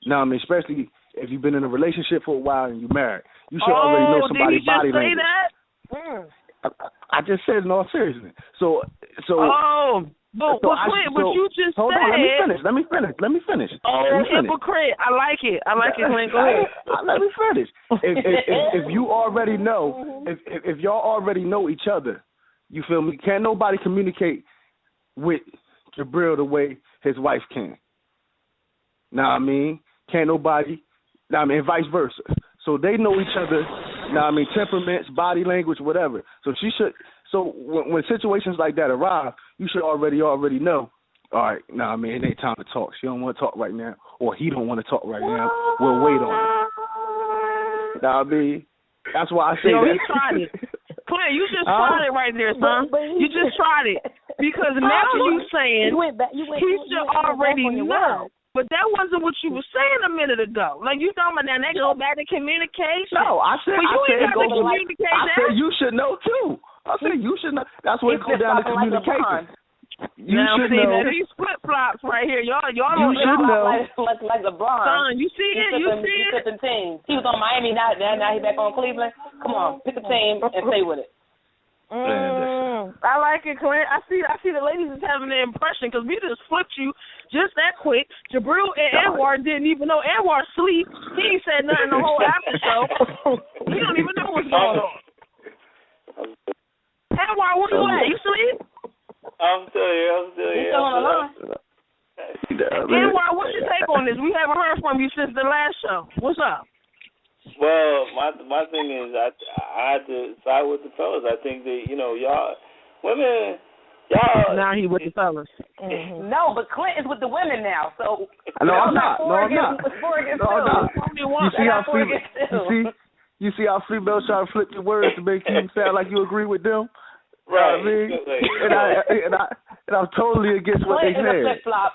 Now I mean, especially if you've been in a relationship for a while and you're married, you should already know somebody's body language. That? I just said in all seriousness. So. But you just hold said. Hold on, let me finish. Hypocrite. I like it, Clint. Go ahead. Let me finish. If you already know, if y'all already know each other, you feel me? Can't nobody communicate with Jabril the way his wife can. Now I mean, can't nobody. Now I mean, vice versa. So they know each other. Now I mean, temperaments, body language, whatever. So she should. So when situations like that arrive, you should already know. All right, now I mean, it ain't time to talk. She don't want to talk right now, or he don't want to talk right now. We'll wait on it. Now I mean, that's why I say that. He tried it. Clint, you just tried it right there, son. You just tried it because now you saying he should already know. But that wasn't what you were saying a minute ago. Like, you talking about that, they go back to communication. No, I said you should know, too. I said you should know. That's what it goes down to communication. You should know. These flip-flops right here, y'all should know. Like LeBron. Son, you see it? You see it? Pick the team. He was on Miami, now he's back on Cleveland. Come on, pick a team and stay with it. I like it, Clint. I see the ladies is having the impression because we just flipped you just that quick. Jabril and Anwar didn't even know Anwar sleep. He ain't said nothing the whole after show. He don't even know what's going on. Anwar, where you at? You sleep? I'm still here. Anwar, what's your take on this? We haven't heard from you since the last show. What's up? Well, my thing is, I had to side with the fellas. I think that y'all women. Now he with the fellas. Mm-hmm. No, but Clint is with the women now. So no, I'm not. You see how females try to flip your words to make you sound like you agree with them. Right. I mean, and I'm totally against what they said. Clint is a flip-flop.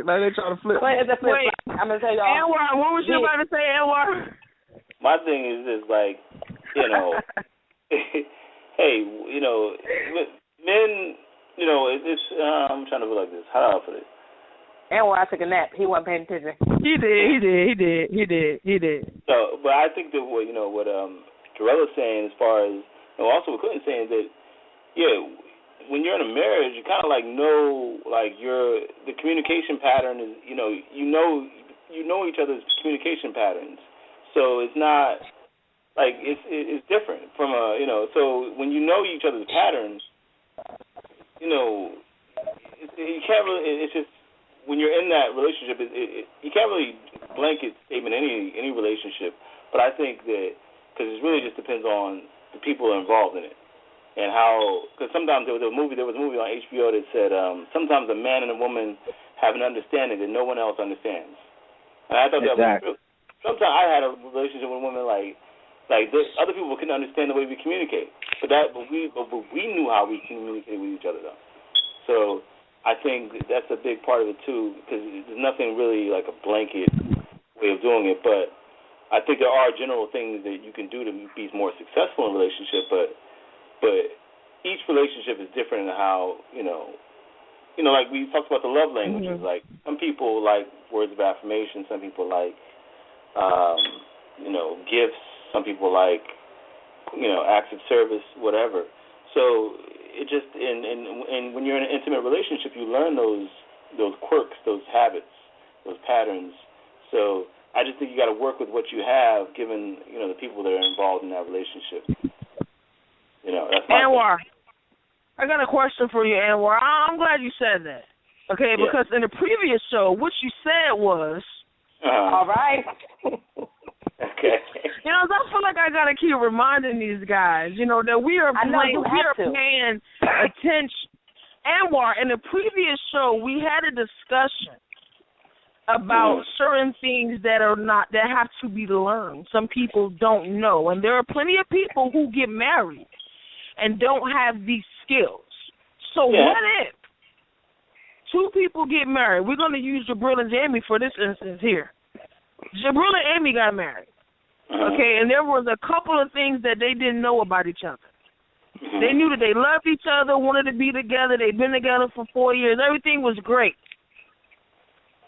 Now they trying to flip. Clint is a flip-flop. I'm gonna tell y'all. Anwar, what was you about to say, Anwar? My thing is this, like, hey, men it's I'm trying to put it like this. How do I put it? And when I took a nap, he wasn't paying attention. He did. So, but I think that what Jarella's saying, as far as also what Clinton's saying, is that when you're in a marriage, you kind of know the communication pattern is you know each other's communication patterns. So it's not it's different from so when you know each other's patterns, you can't really. It's just when you're in that relationship, you can't really blanket statement any relationship. But I think that because it really just depends on the people that are involved in it and how. Because sometimes there was a movie on HBO that said sometimes a man and a woman have an understanding that no one else understands. And I thought that was true. Sometimes I had a relationship with women like other people couldn't understand the way we communicate, but we knew how we communicated with each other though. So I think that's a big part of it too, because there's nothing really like a blanket way of doing it. But I think there are general things that you can do to be more successful in a relationship. But each relationship is different in how like we talked about the love languages. Mm-hmm. Like some people like words of affirmation, some people like gifts. Some people like, acts of service, whatever. So it just and when you're in an intimate relationship, you learn those quirks, those habits, those patterns. So I just think you got to work with what you have, given the people that are involved in that relationship. That's my Anwar, I got a question for you, Anwar. I'm glad you said that. Okay, because in the previous show, what you said was. All right. Okay. I feel like I gotta keep reminding these guys, that we are paying attention. Anwar, in the previous show, we had a discussion about certain things that have to be learned. Some people don't know, and there are plenty of people who get married and don't have these skills. So what if two people get married? We're gonna use Jabril and Jamie for this instance here. Jabril and Amy got married. Okay, and there was a couple of things that they didn't know about each other. They knew that they loved each other, wanted to be together. They'd been together for 4 years. Everything was great.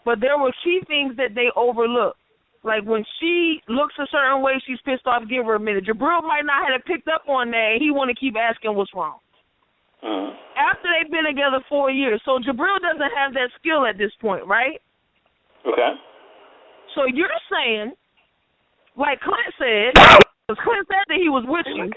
But there were key things that they overlooked. Like when she looks a certain way, she's pissed off, give her a minute. Jabril might not have picked up on that, and he want to keep asking what's wrong. After they've been together 4 years. So Jabril doesn't have that skill at this point, right? Okay. So you're saying, like Clint said, because Clint said that he was with you,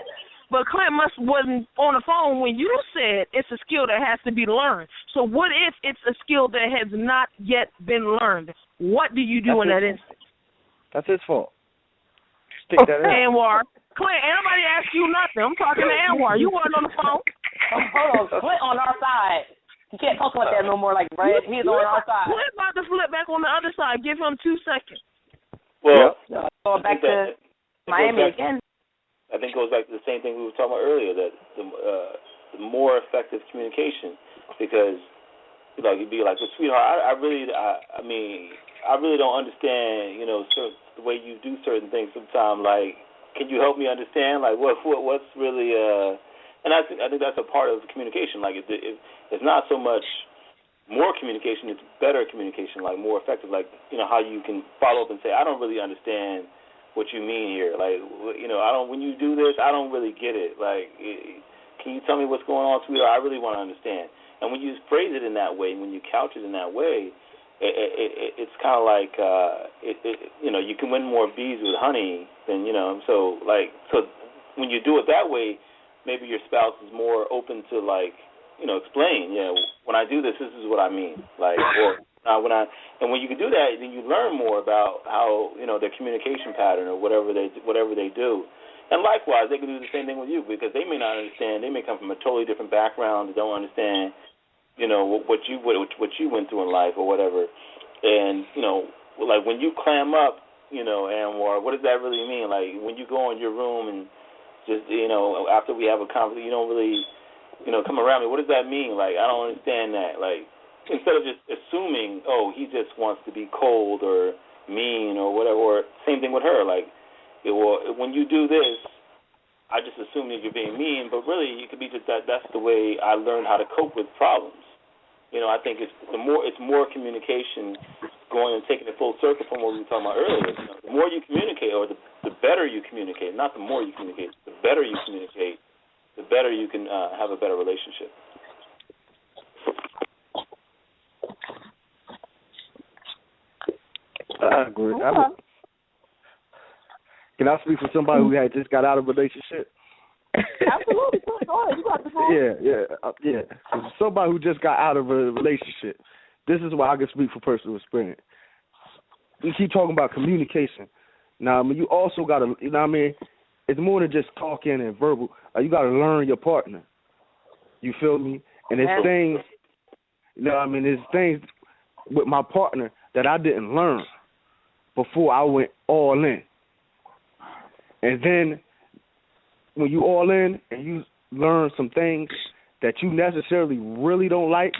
but Clint wasn't on the phone when you said it's a skill that has to be learned. So what if it's a skill that has not yet been learned? What do you do in that instance? That's his fault. Stick that in. Anwar. Clint, anybody ask you nothing. I'm talking to Anwar. You weren't on the phone. Hold on. Clint on our side. You can't talk about that no more like Brad. He's on our side. Clint about to flip back on the other side. Give him 2 seconds. Well, going back to Miami again. I think it goes back to the same thing we were talking about earlier, that the more effective communication, because you'd be like, well, sweetheart, I really don't understand, the way you do certain things sometimes. Like, can you help me understand? Like, what's really and I think that's a part of communication. Like, it's not so much more communication, it's better communication, like more effective, like, how you can follow up and say, I don't really understand what you mean here. Like, when you do this, I don't really get it. Like, can you tell me what's going on, sweetheart? I really want to understand. And when you phrase it in that way, when you couch it in that way, it's kind of like, you can win more bees with honey than, so when you do it that way, maybe your spouse is more open to, like, explain, when I do this, this is what I mean. Like, and when you can do that, then you learn more about how, their communication pattern or whatever they do. And likewise, they can do the same thing with you, because they may not understand. They may come from a totally different background. They don't understand, what you went through in life or whatever. And, like when you clam up, Anwar, what does that really mean? Like when you go in your room and just, after we have a conversation, you don't really, come around me. What does that mean? Like, I don't understand that. Like, instead of just assuming, oh, he just wants to be cold or mean or whatever, or same thing with her. Like, when you do this, I just assume that you're being mean, but really you could be just that's the way I learned how to cope with problems. I think it's more communication, going and taking it full circle from what we were talking about earlier. The more you communicate, or the better you communicate, not the more you communicate, the better you communicate, the better you can have a better relationship. I agree. Can I speak for somebody who had just got out of a relationship? Absolutely. Go ahead. You got the phone. Yeah. Somebody who just got out of a relationship. This is why I can speak for personal experience. We keep talking about communication. Now, you also got to, it's more than just talking and verbal. You got to learn your partner. You feel me? And there's things, there's things with my partner that I didn't learn before I went all in. And then when you all in and you learn some things that you necessarily really don't like,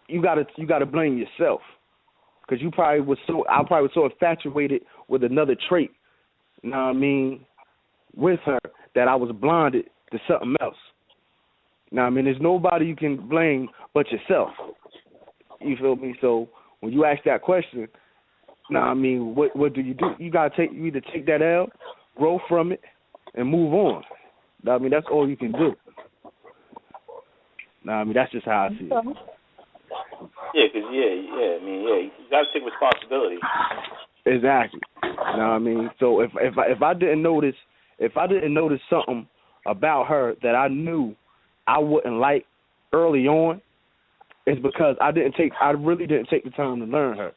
you gotta blame yourself, because I probably was so infatuated with another trait, with her, that I was blinded to something else. There's nobody you can blame but yourself. You feel me? So when you ask that question, what do? You either take that L, grow from it, and move on. That's all you can do. That's just how I see it. Yeah, because you got to take responsibility. Exactly. So if I didn't notice something about her that I knew I wouldn't like early on, it's because I really didn't take the time to learn her.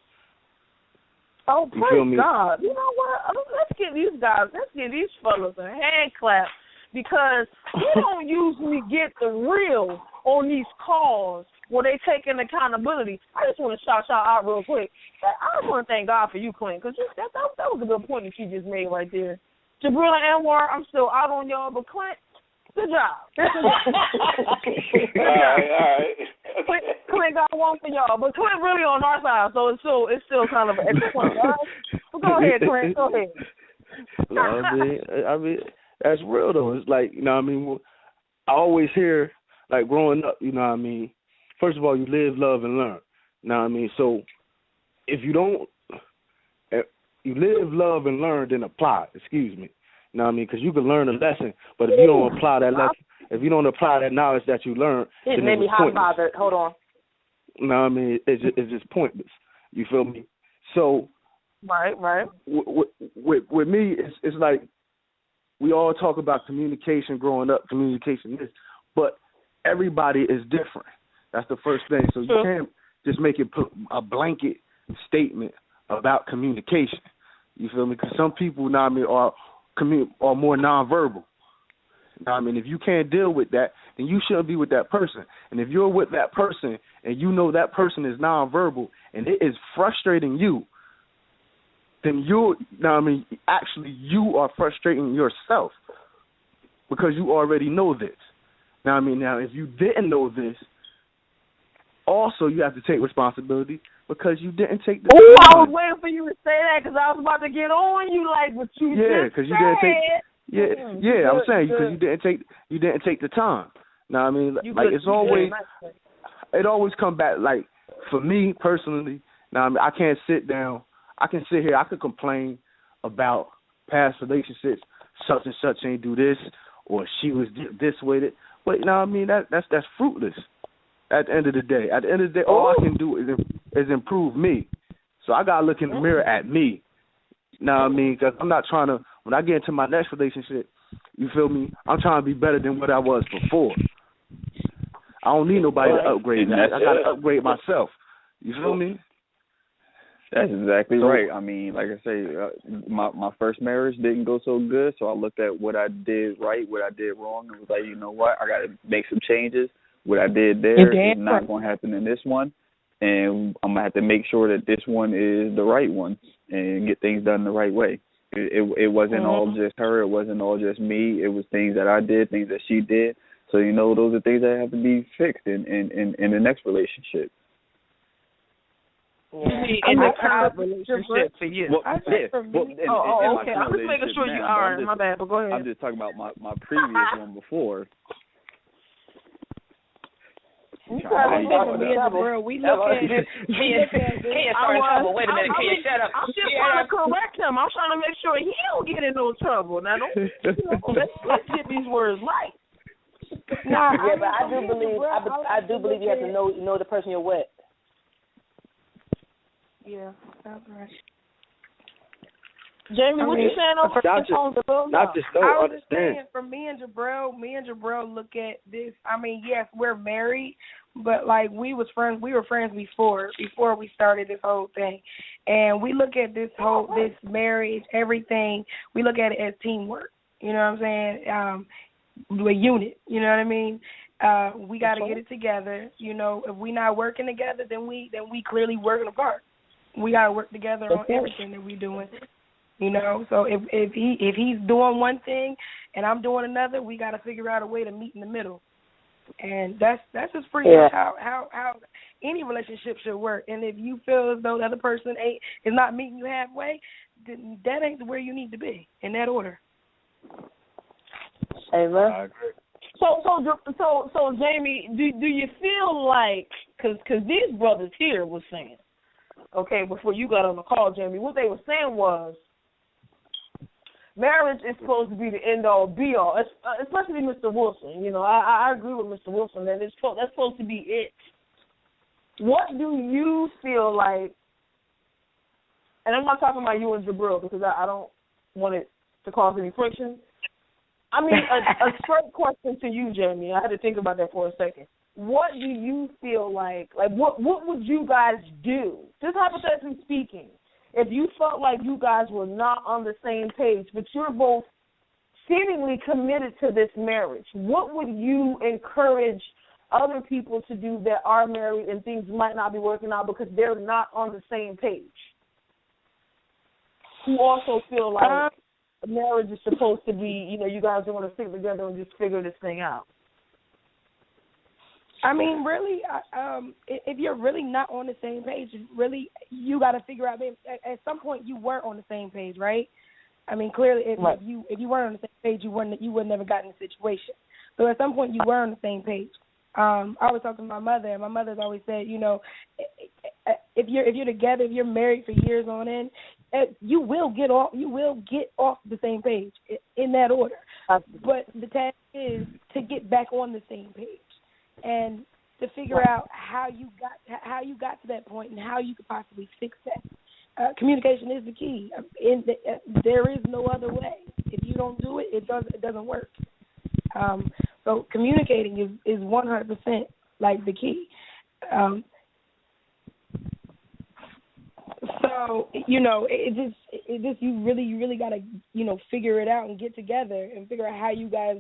Oh, praise God. You know what? Let's give these fellas a hand clap, because we don't usually get the real on these calls where they taking accountability. I just want to shout out real quick. I just want to thank God for you, Clint, because that was a good point that you just made right there. Jabril and Anwar, I'm still out on y'all, but Clint, good job. All right. Clint got one for y'all, but Clint really on our side, so it's still kind of an extra point. All right? Well, go ahead, Clint. Go ahead. No, that's real though. It's like, I always hear, like, growing up, first of all, you live, love, and learn. So if you don't, you live, love, and learn, then apply. Excuse me. Because you can learn a lesson, but if you don't apply that lesson, if you don't apply that knowledge that you learned, it made me hot bothered. Hold on. It's just pointless. You feel me? So, right. With me, it's like we all talk about communication growing up, communication this, but everybody is different. That's the first thing. So you can't just make it put a blanket statement about communication. You feel me? Because some people, are more nonverbal. If you can't deal with that, then you shouldn't be with that person. And if you're with that person and you know that person is nonverbal and it is frustrating you, then actually you are frustrating yourself, because you already know this. Now if you didn't know this, also you have to take responsibility, because you didn't take the time. I was waiting for you to say that, because I was about to get on you like what you just said. You didn't take. I'm saying, because you didn't take the time. Now it's always, it always come back, like, for me personally. Now I can't sit down. I can sit here. I could complain about past relationships. Such and such ain't do this, or she was this with it. But that's fruitless. At the end of the day, all I can do is improve me. So I gotta look in the mirror at me. Because I'm not trying to. When I get into my next relationship, you feel me? I'm trying to be better than what I was before. I don't need nobody to upgrade me. I gotta upgrade myself. You feel me? That's exactly right. Like I say, my first marriage didn't go so good, so I looked at what I did right, what I did wrong, and was like, you know what? I got to make some changes. What I did there is not going to happen in this one, and I'm going to have to make sure that this one is the right one and get things done the right way. It wasn't all just her. It wasn't all just me. It was things that I did, things that she did. So, those are things that have to be fixed in the next relationship. In the current relationship for you. Well, okay. I'm just making sure you are. My bad, but go ahead. I'm just talking about my previous one before. We look at Kenya starting trouble. Wait a minute, Kenya, shut up. I'm just trying to correct him. I'm trying to make sure he don't get in no trouble. Now, let's get these words right. But I do believe you have to know the person you're with. Yeah, that's right. Jamie, what you saying over not just don't I was understand. just saying, for me and Jabril look at this. I mean, yes, we're married, but like we were friends before we started this whole thing, and we look at this marriage, everything. We look at it as teamwork. You know what I'm saying? A unit. You know what I mean? We got to get it together. You know, if we're not working together, then we clearly working apart. We got to work together on everything that we're doing. You know, so if he's doing one thing and I'm doing another, we got to figure out a way to meet in the middle, and that's just pretty much how any relationship should work. And if you feel as though the other person is not meeting you halfway, then that ain't where you need to be in that order. Amen. So Jamie, do you feel like because these brothers here were saying, okay, before you got on the call, Jamie, what they were saying was, marriage is supposed to be the end-all, be-all, especially Mr. Wilson. You know, I agree with Mr. Wilson that that's supposed to be it. What do you feel like, and I'm not talking about you and Jabril because I don't want it to cause any friction. I mean, a straight question to you, Jamie. I had to think about that for a second. What do you feel like what would you guys do, just hypothetically speaking, if you felt like you guys were not on the same page, but you're both seemingly committed to this marriage? What would you encourage other people to do that are married and things might not be working out because they're not on the same page, who also feel like marriage is supposed to be, you know, you guys are going to stick together and just figure this thing out? I mean, really, if you're really not on the same page, really, you got to figure out. At some point, you weren't on the same page, right? I mean, clearly, if you weren't on the same page, you would never gotten in the situation. So at some point, you were on the same page. I was talking to my mother, and my mother's always said, you know, if you're together, if you're married for years on end, you will get off the same page in that order. But the task is to get back on the same page and to figure out how you got to that point and how you could possibly fix that. Communication is the key. There is no other way. If you don't do it, it doesn't work. So communicating is 100% like the key. So you know, it just you really got to, you know, figure it out and get together and figure out how you guys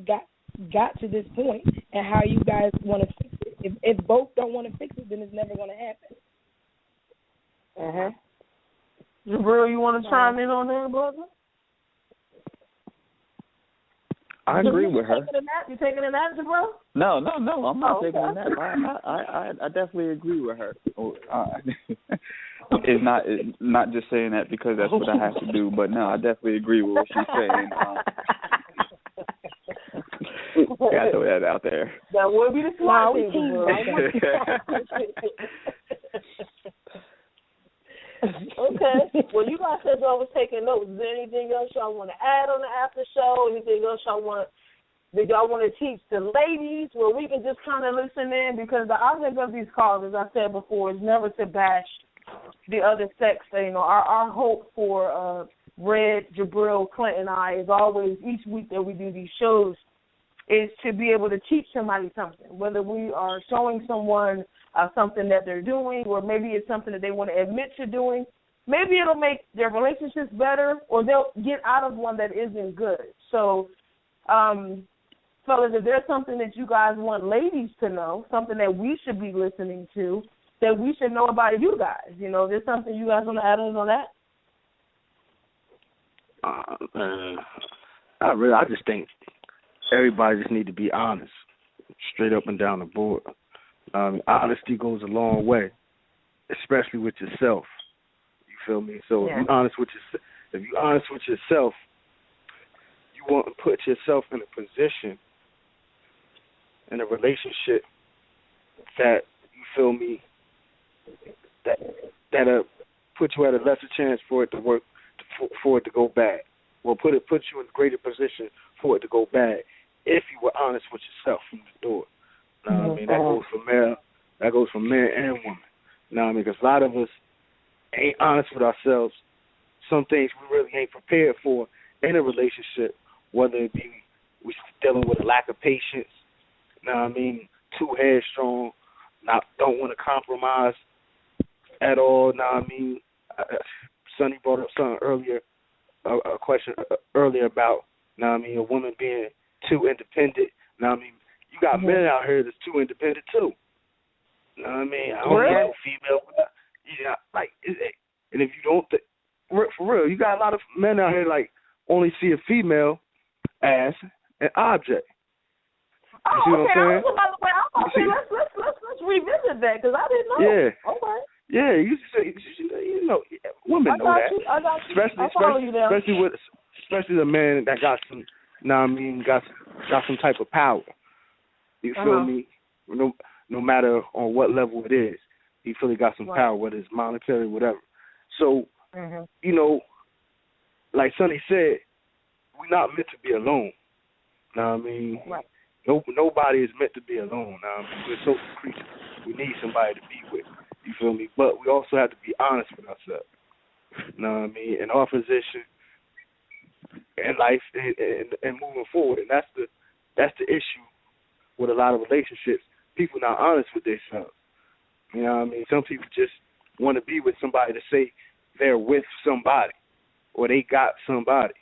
got to this point and how you guys want to fix it. If both don't want to fix it, then it's never going to happen. Jabril, you want to chime in on that, brother? I agree with her. You taking a nap, Jabril? No, I'm not taking a nap. I definitely agree with her. It's not just saying that because that's what I have to do, but no, I definitely agree with what she's saying. Gotta throw that out there. That would be the smart thing. Okay. Well, you guys said y'all was taking notes. Is there anything else y'all want to add on the after show? Anything else y'all want to teach the ladies where we can just kind of listen in? Because the object of these calls, as I said before, is never to bash the other sex. You know, our hope for Red, Jabril, Clint, and I is always each week that we do these shows is to be able to teach somebody something, whether we are showing someone something that they're doing, or maybe it's something that they want to admit to doing. Maybe it'll make their relationships better, or they'll get out of one that isn't good. So, fellas, if there's something that you guys want ladies to know, something that we should be listening to, that we should know about you guys, you know, there's something you guys want to add on that? I just think everybody just need to be honest, straight up and down the board. Honesty goes a long way. especially with yourself. You feel me? So if you're honest with yourself, you want to put yourself in a position in a relationship that, you feel me, that'll put you at a lesser chance for it to work, for it to go bad, or put you in a greater position for it to go bad if you were honest with yourself from the door. You know what I mean? That goes for men and women. You know what I mean? Because a lot of us ain't honest with ourselves. Some things we really ain't prepared for in a relationship, whether it be we dealing with a lack of patience, you know what I mean, too headstrong, don't want to compromise at all, you know what I mean. Sonny brought up something earlier, a question earlier about, you know what I mean, a woman being too independent. You know what I mean? You got men out here that's too independent too. You know what I mean? I don't know female. Yeah, like, and if you don't, for real, you got a lot of men out here like only see a female as an object. You see what I'm saying? Let's revisit that because I didn't know. Yeah. Okay. Yeah, you know, women know that. I got you. Especially the man that got some, you know what I mean, got some type of power. You feel me? No matter on what level it is, he feel he got some power, whether it's monetary, whatever. So, you know, like Sonny said, we're not meant to be alone. You know what I mean? Right. Nobody is meant to be alone. You know what I mean? We're social creatures. We need somebody to be with. You feel me? But we also have to be honest with ourselves. You know what I mean? In our position in life and moving forward. And that's the issue with a lot of relationships. People not honest with themselves. You know what I mean? Some people just want to be with somebody to say they're with somebody or they got somebody.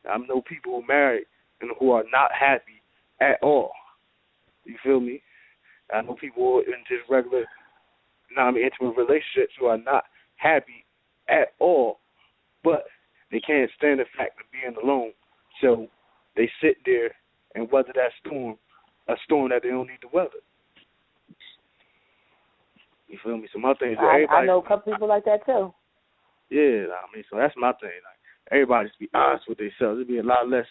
I know people who are married and who are not happy at all. You feel me? I know people in just regular, intimate relationships who are not happy at all, but they can't stand the fact of being alone. So they sit there and weather that storm, a storm that they don't need to weather. You feel me? So my thing is I know a couple people like that too. Yeah, so that's my thing. Like, everybody just be honest with themselves. It'd be a lot less.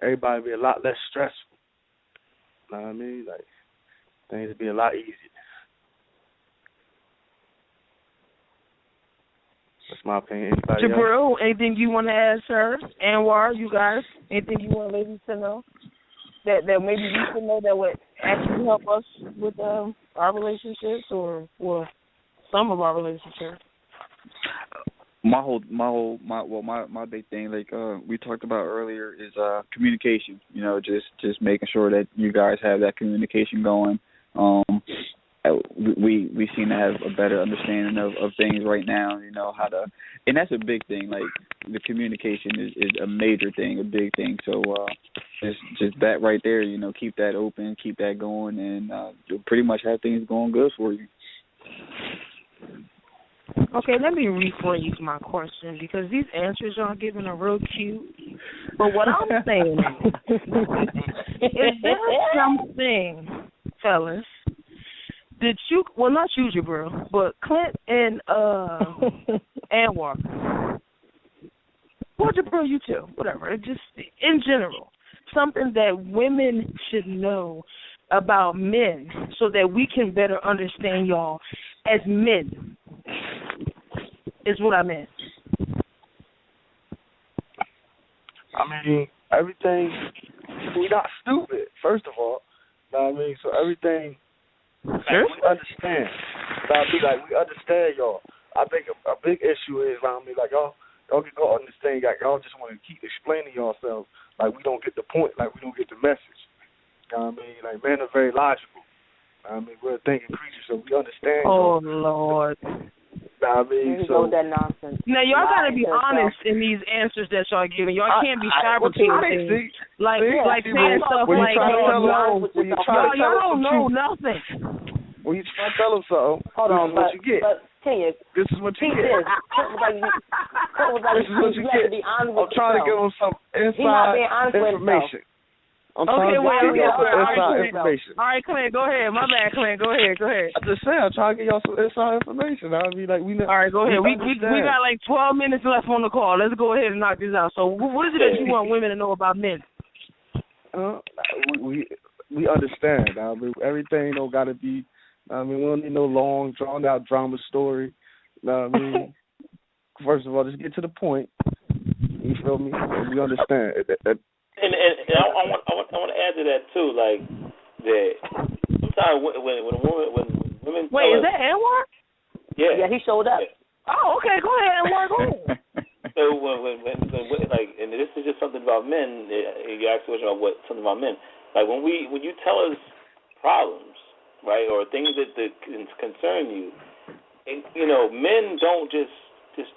Everybody be a lot less stressful. You know what I mean? Like, things would be a lot easier. That's my opinion. Anybody Jabril, else? anything you want to add, sir? Anwar, you guys, anything you want ladies to know that maybe we should know that would actually help us with our relationships or some of our relationships? My big thing, like we talked about earlier, is communication. You know, just making sure that you guys have that communication going. We seem to have a better understanding of things right now. You know how to, and that's a big thing. Like the communication is a major thing, a big thing. So just that right there. You know, keep that open, keep that going, and you'll pretty much have things going good for you. Okay, let me rephrase my question because these answers y'all giving are real cute. But what I'm saying is there something, fellas, that you, well, not you, Jabril, but Clint and Anwar, well, Jabril, you too, whatever, just in general, something that women should know about men so that we can better understand y'all as men. Is what I meant. I mean, everything, we're not stupid, first of all. You know what I mean? So everything, sure. We understand. We understand y'all. I think a big issue is, like, y'all get caught on this thing, like, y'all just want to keep explaining yourselves like we don't get the point, like we don't get the message. You know what I mean? Like, men are very logical. You know what I mean? We're a thinking creature, so we understand. Oh, Lord. I mean, so that nonsense. Now y'all gotta be honest in these answers that y'all giving. Y'all can't be fabricating things. Like saying stuff like y'all don't know nothing. When you try to tell them something, hold on, what you get. This is what you get. This is what you get. I'm trying to give them some inside information. I'm trying to get y'all some inside information. All right, Clint, go ahead. My bad, Clint. Go ahead. I just said I'm trying to get y'all some inside information. I mean, like all right, go ahead. We got like 12 minutes left on the call. Let's go ahead and knock this out. So, what is it that you want women to know about men? We understand. I mean, everything don't gotta be. I mean, we don't need no long, drawn out drama story. I mean, first of all, just get to the point. You feel me? We understand. And I want to add to that too, like that. Sometimes when women. Wait, is that Anwar? Yeah. Yeah, he showed up. Yeah. Oh, okay. Go ahead, Anwar. Go ahead. So when like, and this is just something about men. You asked a question about something about men. Like when you tell us problems, right, or things that concern you, and, men don't just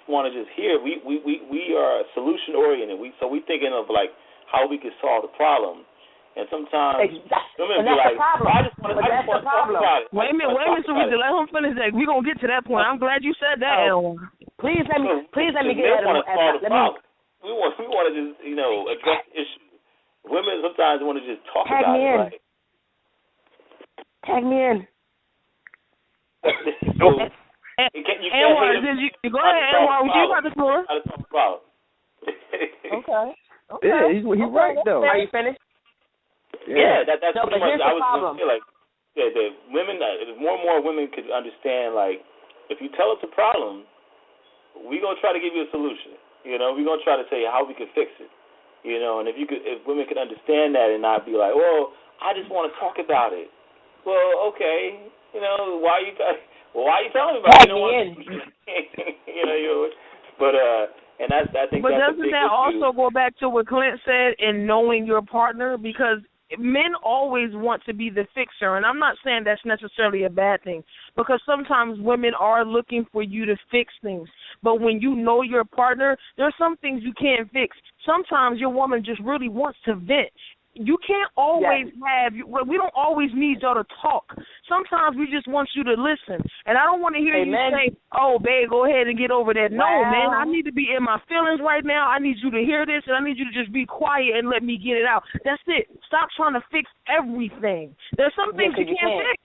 want to just hear. We are solution oriented. We thinking of like how we could solve the problem. And sometimes women be like, I just want to talk about it. Wait a minute, Sarita. Let him finish that. We're going to get to that point. I'm glad you said that, Ellen. Please let me get at it. We want to just, address the issue. Women sometimes want to just talk about it. Right? Tag me in. Go ahead, Anwar. You got the floor. Okay. Yeah, he's right though. Are you finished? Yeah, that's pretty much. I was going to say, like, the women. More and more women could understand. Like, if you tell us a problem, we gonna try to give you a solution. We gonna try to tell you how we can fix it. And if women could understand that and not be like, well, I just want to talk about it. Well, okay. Why are you telling me about it? But and I think. But that's doesn't that also go back to what Clint said in knowing your partner? Because men always want to be the fixer, and I'm not saying that's necessarily a bad thing, because sometimes women are looking for you to fix things. But when you know your partner, there's some things you can't fix. Sometimes your woman just really wants to vent. You can't always we don't always need y'all to talk. Sometimes we just want you to listen. And I don't want to hear you say, oh, babe, go ahead and get over that. No, man, I need to be in my feelings right now. I need you to hear this, and I need you to just be quiet and let me get it out. That's it. Stop trying to fix everything. There's some things you can't fix.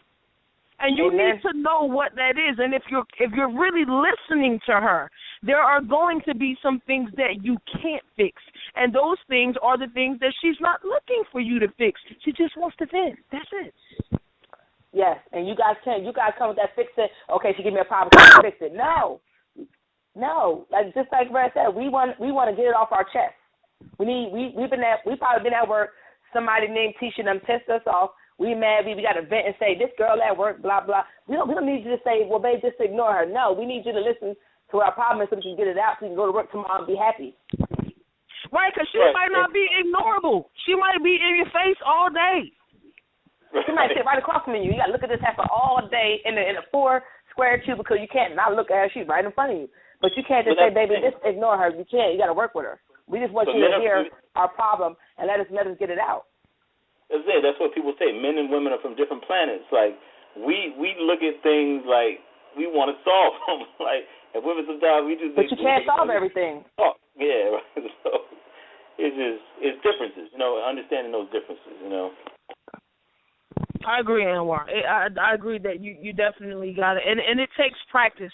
And you need to know what that is. And if you're really listening to her, there are going to be some things that you can't fix. And those things are the things that she's not looking for you to fix. She just wants to vent. That's it. Yes, and you guys come with that fix it. Okay, she give me a problem, can I fix it? No. Like just like Brad said, we want to get it off our chest. We've probably been at work. Somebody named Tisha them pissed us off. We mad, we got to vent and say, this girl at work, blah, blah. We don't need you to say, well, babe, just ignore her. No, we need you to listen to our problem so we can get it out so we can go to work tomorrow and be happy. Right, because she might not be ignorable. She might be in your face all day. She might sit right across from you. You got to look at this heifer all day in a 4-square cubicle. You can't not look at her. She's right in front of you. But you can't just say, baby, just ignore her. You can't. You got to work with her. We just want you to hear our problem and let us get it out. That's it. That's what people say. Men and women are from different planets. Like we look at things like we want to solve them. Like, and women sometimes we just. But you can't solve everything. Oh, yeah. Right. So it's differences. Understanding those differences. I agree, Anwar. I agree that you definitely got it, and it takes practice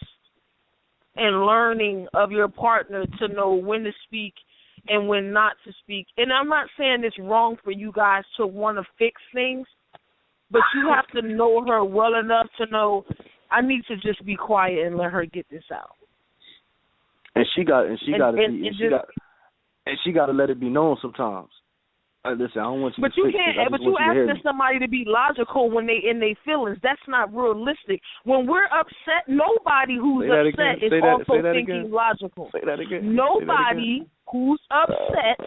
and learning of your partner to know when to speak and when not to speak. And I'm not saying it's wrong for you guys to want to fix things, but you have to know her well enough to know I need to just be quiet and let her get this out. And she got to let it be known sometimes. Listen, I don't want you but to you can't. But you asking somebody to be logical when they in their feelings. That's not realistic. When we're upset, nobody who's upset is also thinking logical. Say that again. Nobody who's upset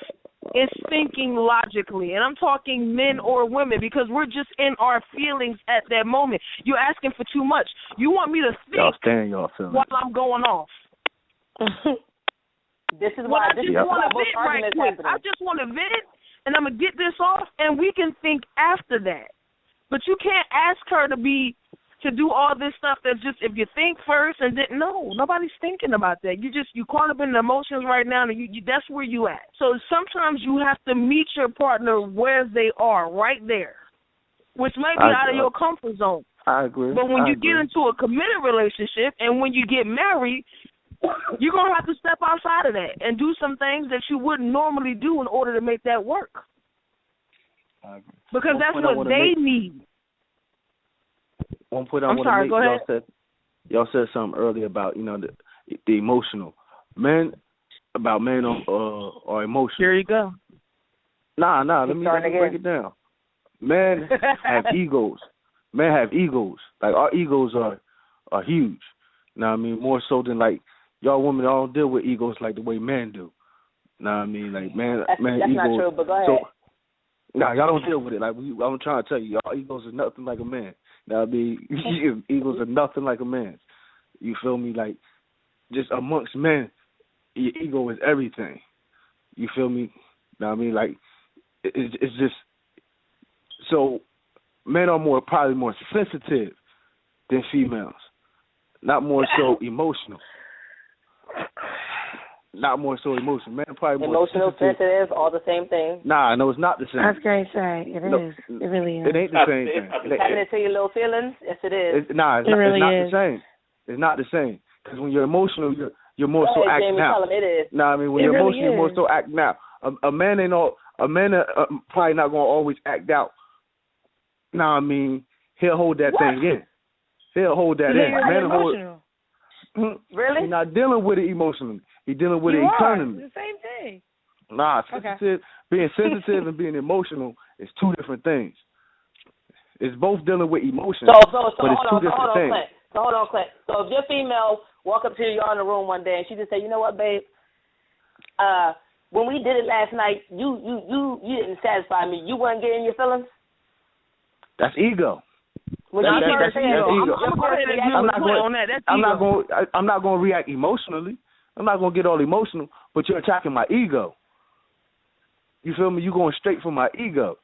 is thinking logically, and I'm talking men or women because we're just in our feelings at that moment. You're asking for too much. You want me to think while I'm going off. This is why this is why most arguments happening. I just want to vent. And I'm going to get this off, and we can think after that. But you can't ask her to be to do all this stuff that's just if you think first and then no, nobody's thinking about that. You caught up in the emotions right now, and you that's where you at. So sometimes you have to meet your partner where they are, right there, which might be out of your comfort zone. I agree. But when you get into a committed relationship and when you get married, you're gonna have to step outside of that and do some things that you wouldn't normally do in order to make that work. I agree. Because that's what they need. One point I want to make, y'all said something earlier about, the emotional. Men are emotional. Here you go. Nah, let me break it down. Men have egos. Men have egos. Like, our egos are huge. Know what I mean? More so than, like, y'all women don't deal with egos like the way men do. Know what I mean? Like, man that's egos. That's not true, but go ahead. Nah, y'all don't deal with it. Like, I'm trying to tell you, y'all egos are nothing like a man. Now, I mean, egos are nothing like a man's. You feel me? Like, just amongst men, your ego is everything. You feel me? Now, I mean, like, it's just so men are probably more sensitive than females, not more so emotional. Not more so emotional. Men probably more emotional, sensitive, all the same thing. Nah, no, it's not the same. I was going to say, it is. It really is. It ain't the same thing. Tapping into your little feelings? Yes, it is. It's not the same. It's not the same. Because when you're emotional, you're more so acting out. It is. Nah, I mean, when you're emotional, you're more so acting out. A man probably not going to always act out. Nah, I mean, he'll hold that thing in. He'll hold that in. Man, emotional. Really? He's not dealing with it emotionally. He's dealing with it internally. It's the same thing. Nah, being sensitive and being emotional is two different things. It's both dealing with emotions, but it's two different things. Hold on, Clint. So if your female walk up to you, you're in the room one day, and she just say, you know what, babe? When we did it last night, you didn't satisfy me. You weren't getting your feelings? That's ego. That's ego. I'm not going to react emotionally. I'm not going to get all emotional, but you're attacking my ego. You feel me? You're going straight for my ego.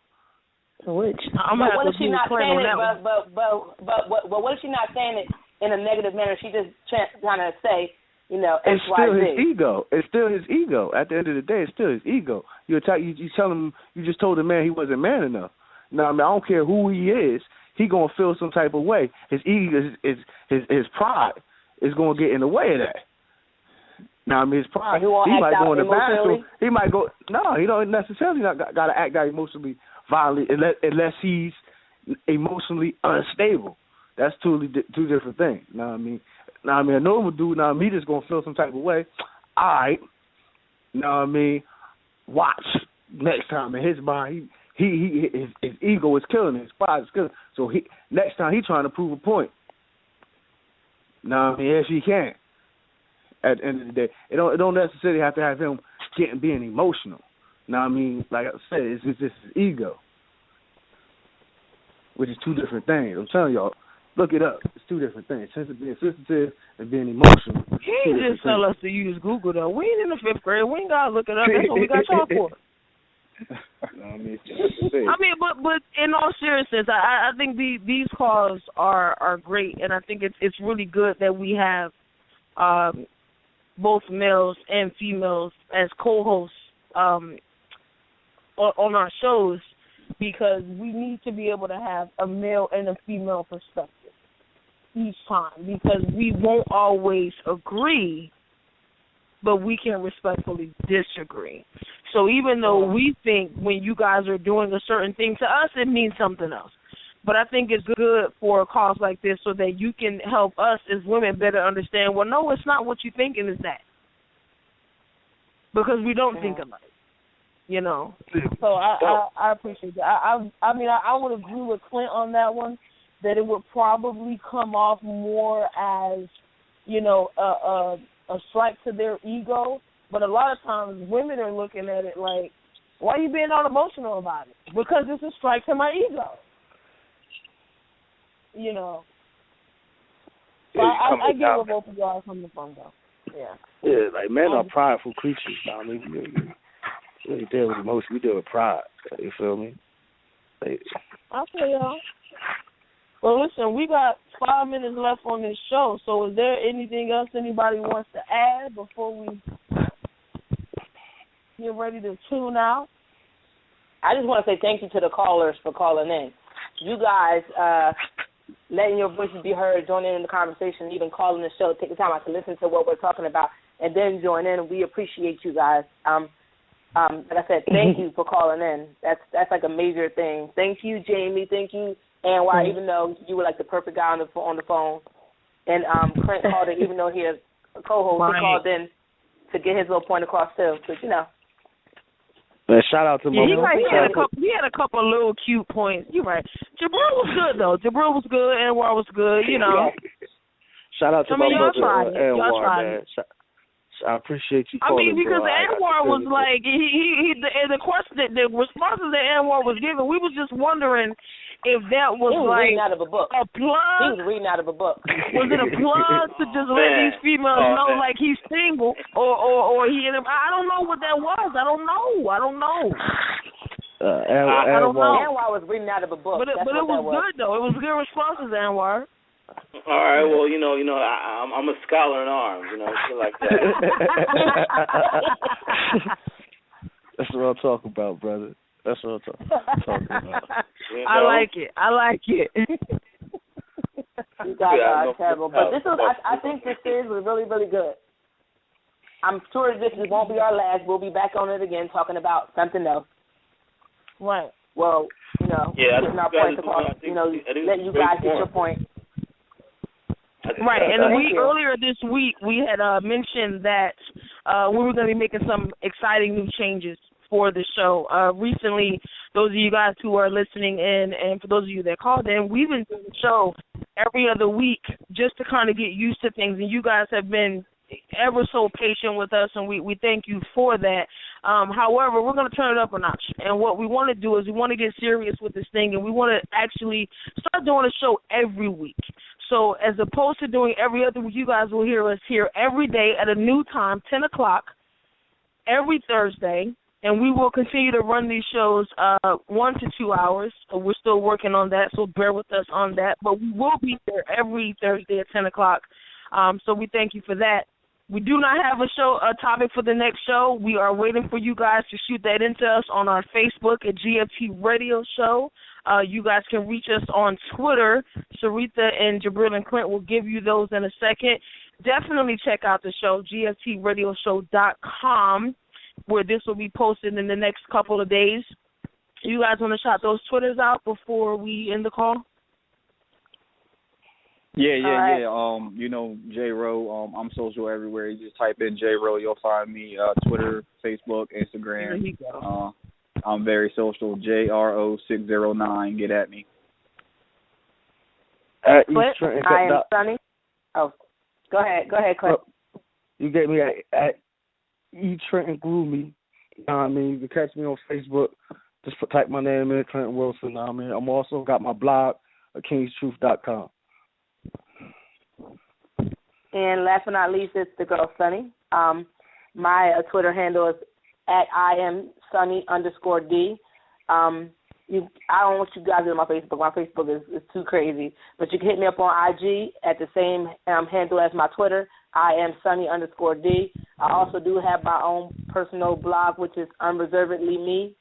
Which I'm going to have to do a claim on that one. But what if she's not saying it in a negative manner? She just trying to say, it's still his ego. It's still his ego. At the end of the day, it's still his ego. You tell him, you just told the man he wasn't man enough. Now, I mean, I don't care who he is. He gonna feel some type of way. His ego, his pride is gonna get in the way of that. Now, I mean, his pride. He might go in the bathroom. He might go. No, he don't necessarily got to act out emotionally violently unless he's emotionally unstable. That's two different things. Now, I mean, a normal dude. Now, me just gonna feel some type of way. All right. Now, I mean, watch next time in his mind. His ego is killing him. His pride is killing him. So next time he's trying to prove a point. Now, I mean, if he can. At the end of the day, it don't necessarily have to have him being emotional. Now, I mean, like I said, it's just his ego, which is two different things. I'm telling y'all, look it up. It's two different things. Being sensitive and being emotional. He ain't just tell us to use Google though. We ain't in the 5th grade. We ain't gotta look it up. That's what we got y'all for. But in all seriousness, I think these calls are great, and I think it's really good that we have both males and females as co-hosts on our shows, because we need to be able to have a male and a female perspective each time, because we won't always agree, but we can respectfully disagree. So even though we think when you guys are doing a certain thing, to us it means something else. But I think it's good for a cause like this so that you can help us as women better understand, well, no, it's not what you're thinking, it's that. Because we don't think alike, So I appreciate that. I mean, I would agree with Clint on that one, that it would probably come off more as, a strike to their ego. But a lot of times women are looking at it like, why are you being all emotional about it? Because it's a strike to my ego. So I get where both of y'all are coming from, though. Yeah. Yeah, like men are prideful creatures. I mean, we really deal with emotion. We deal with pride. You feel me? I feel y'all. Well, listen, we got 5 minutes left on this show, so is there anything else anybody wants to add before we get ready to tune out? I just want to say thank you to the callers for calling in. You guys letting your voices be heard, joining in the conversation, even calling the show, take the time out to listen to what we're talking about, and then join in. We appreciate you guys. Like I said, thank you for calling in. That's like a major thing. Thank you, Jamie. Thank you, Anwar, even though you were like the perfect guy on the phone. And Clint called in, even though he has a co-host, he called in to get his little point across too. But Man, shout out to my he had a couple of little cute points. You're right. Jabril was good though. Jabril was good. Anwar was good. Shout out to my brother Anwar, man. I appreciate you calling. Because Anwar was like the question, the responses that Anwar was giving, we was just wondering if that was reading out of a book. A plug. He was reading out of a book. Was it a plug to just let these females know like he's single or he? I don't know what that was. I don't know. I don't know. Anwar was reading out of a book. But it was good though. It was good responses, Anwar. All right, well, I'm a scholar in arms, shit like that. That's what I'm talking about, brother. That's what I'm talking about. I like it. You guys are terrible. But I think this series was really, really good. I'm sure this won't be our last. We'll be back on it again talking about something else. Right. Well, getting our points across, let you guys get your point. Right, and earlier this week we had mentioned that we were going to be making some exciting new changes for the show. Recently, those of you guys who are listening in, and for those of you that called in, we've been doing the show every other week just to kind of get used to things, and you guys have been ever so patient with us, and we thank you for that. However, we're going to turn it up a notch, and what we want to do is we want to get serious with this thing, and we want to actually start doing a show every week. So as opposed to doing every other week, you guys will hear us here every day at a new time, 10 o'clock, every Thursday, and we will continue to run these shows 1 to 2 hours. So we're still working on that, so bear with us on that. But we will be there every Thursday at 10 o'clock, so we thank you for that. We do not have a topic for the next show. We are waiting for you guys to shoot that into us on our Facebook at GFT Radio Show. You guys can reach us on Twitter. Sarita and Jabril and Clint will give you those in a second. Definitely check out the show, gftradioshow.com, where this will be posted in the next couple of days. You guys want to shout those Twitters out before we end the call? Yeah. J-Ro, I'm social everywhere. You just type in J-Ro, you'll find me. Twitter, Facebook, Instagram. There you go. I'm very social. JRO609. Get at me. Clint, I am Sunny. Oh, go ahead, Clint. You get me at E Trenton Gloomy. You know what I mean? You can catch me on Facebook. Just type my name in, Trenton Wilson. You know what I mean? I'm also got my blog at kingstruth.com. And last but not least, it's the girl Sunny. My Twitter handle is at IamSunny_D. I don't want you guys to do my Facebook. My Facebook is too crazy. But you can hit me up on IG at the same handle as my Twitter, IamSunny_D. I also do have my own personal blog, which is unreservedlyme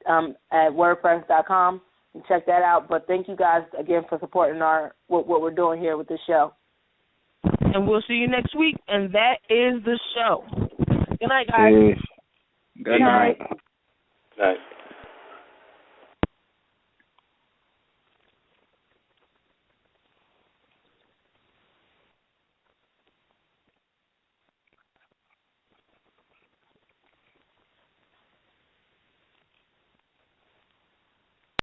at WordPress.com. You can check that out. But thank you guys again for supporting what we're doing here with this show. And we'll see you next week. And that is the show. Good night, guys. Good night. Night.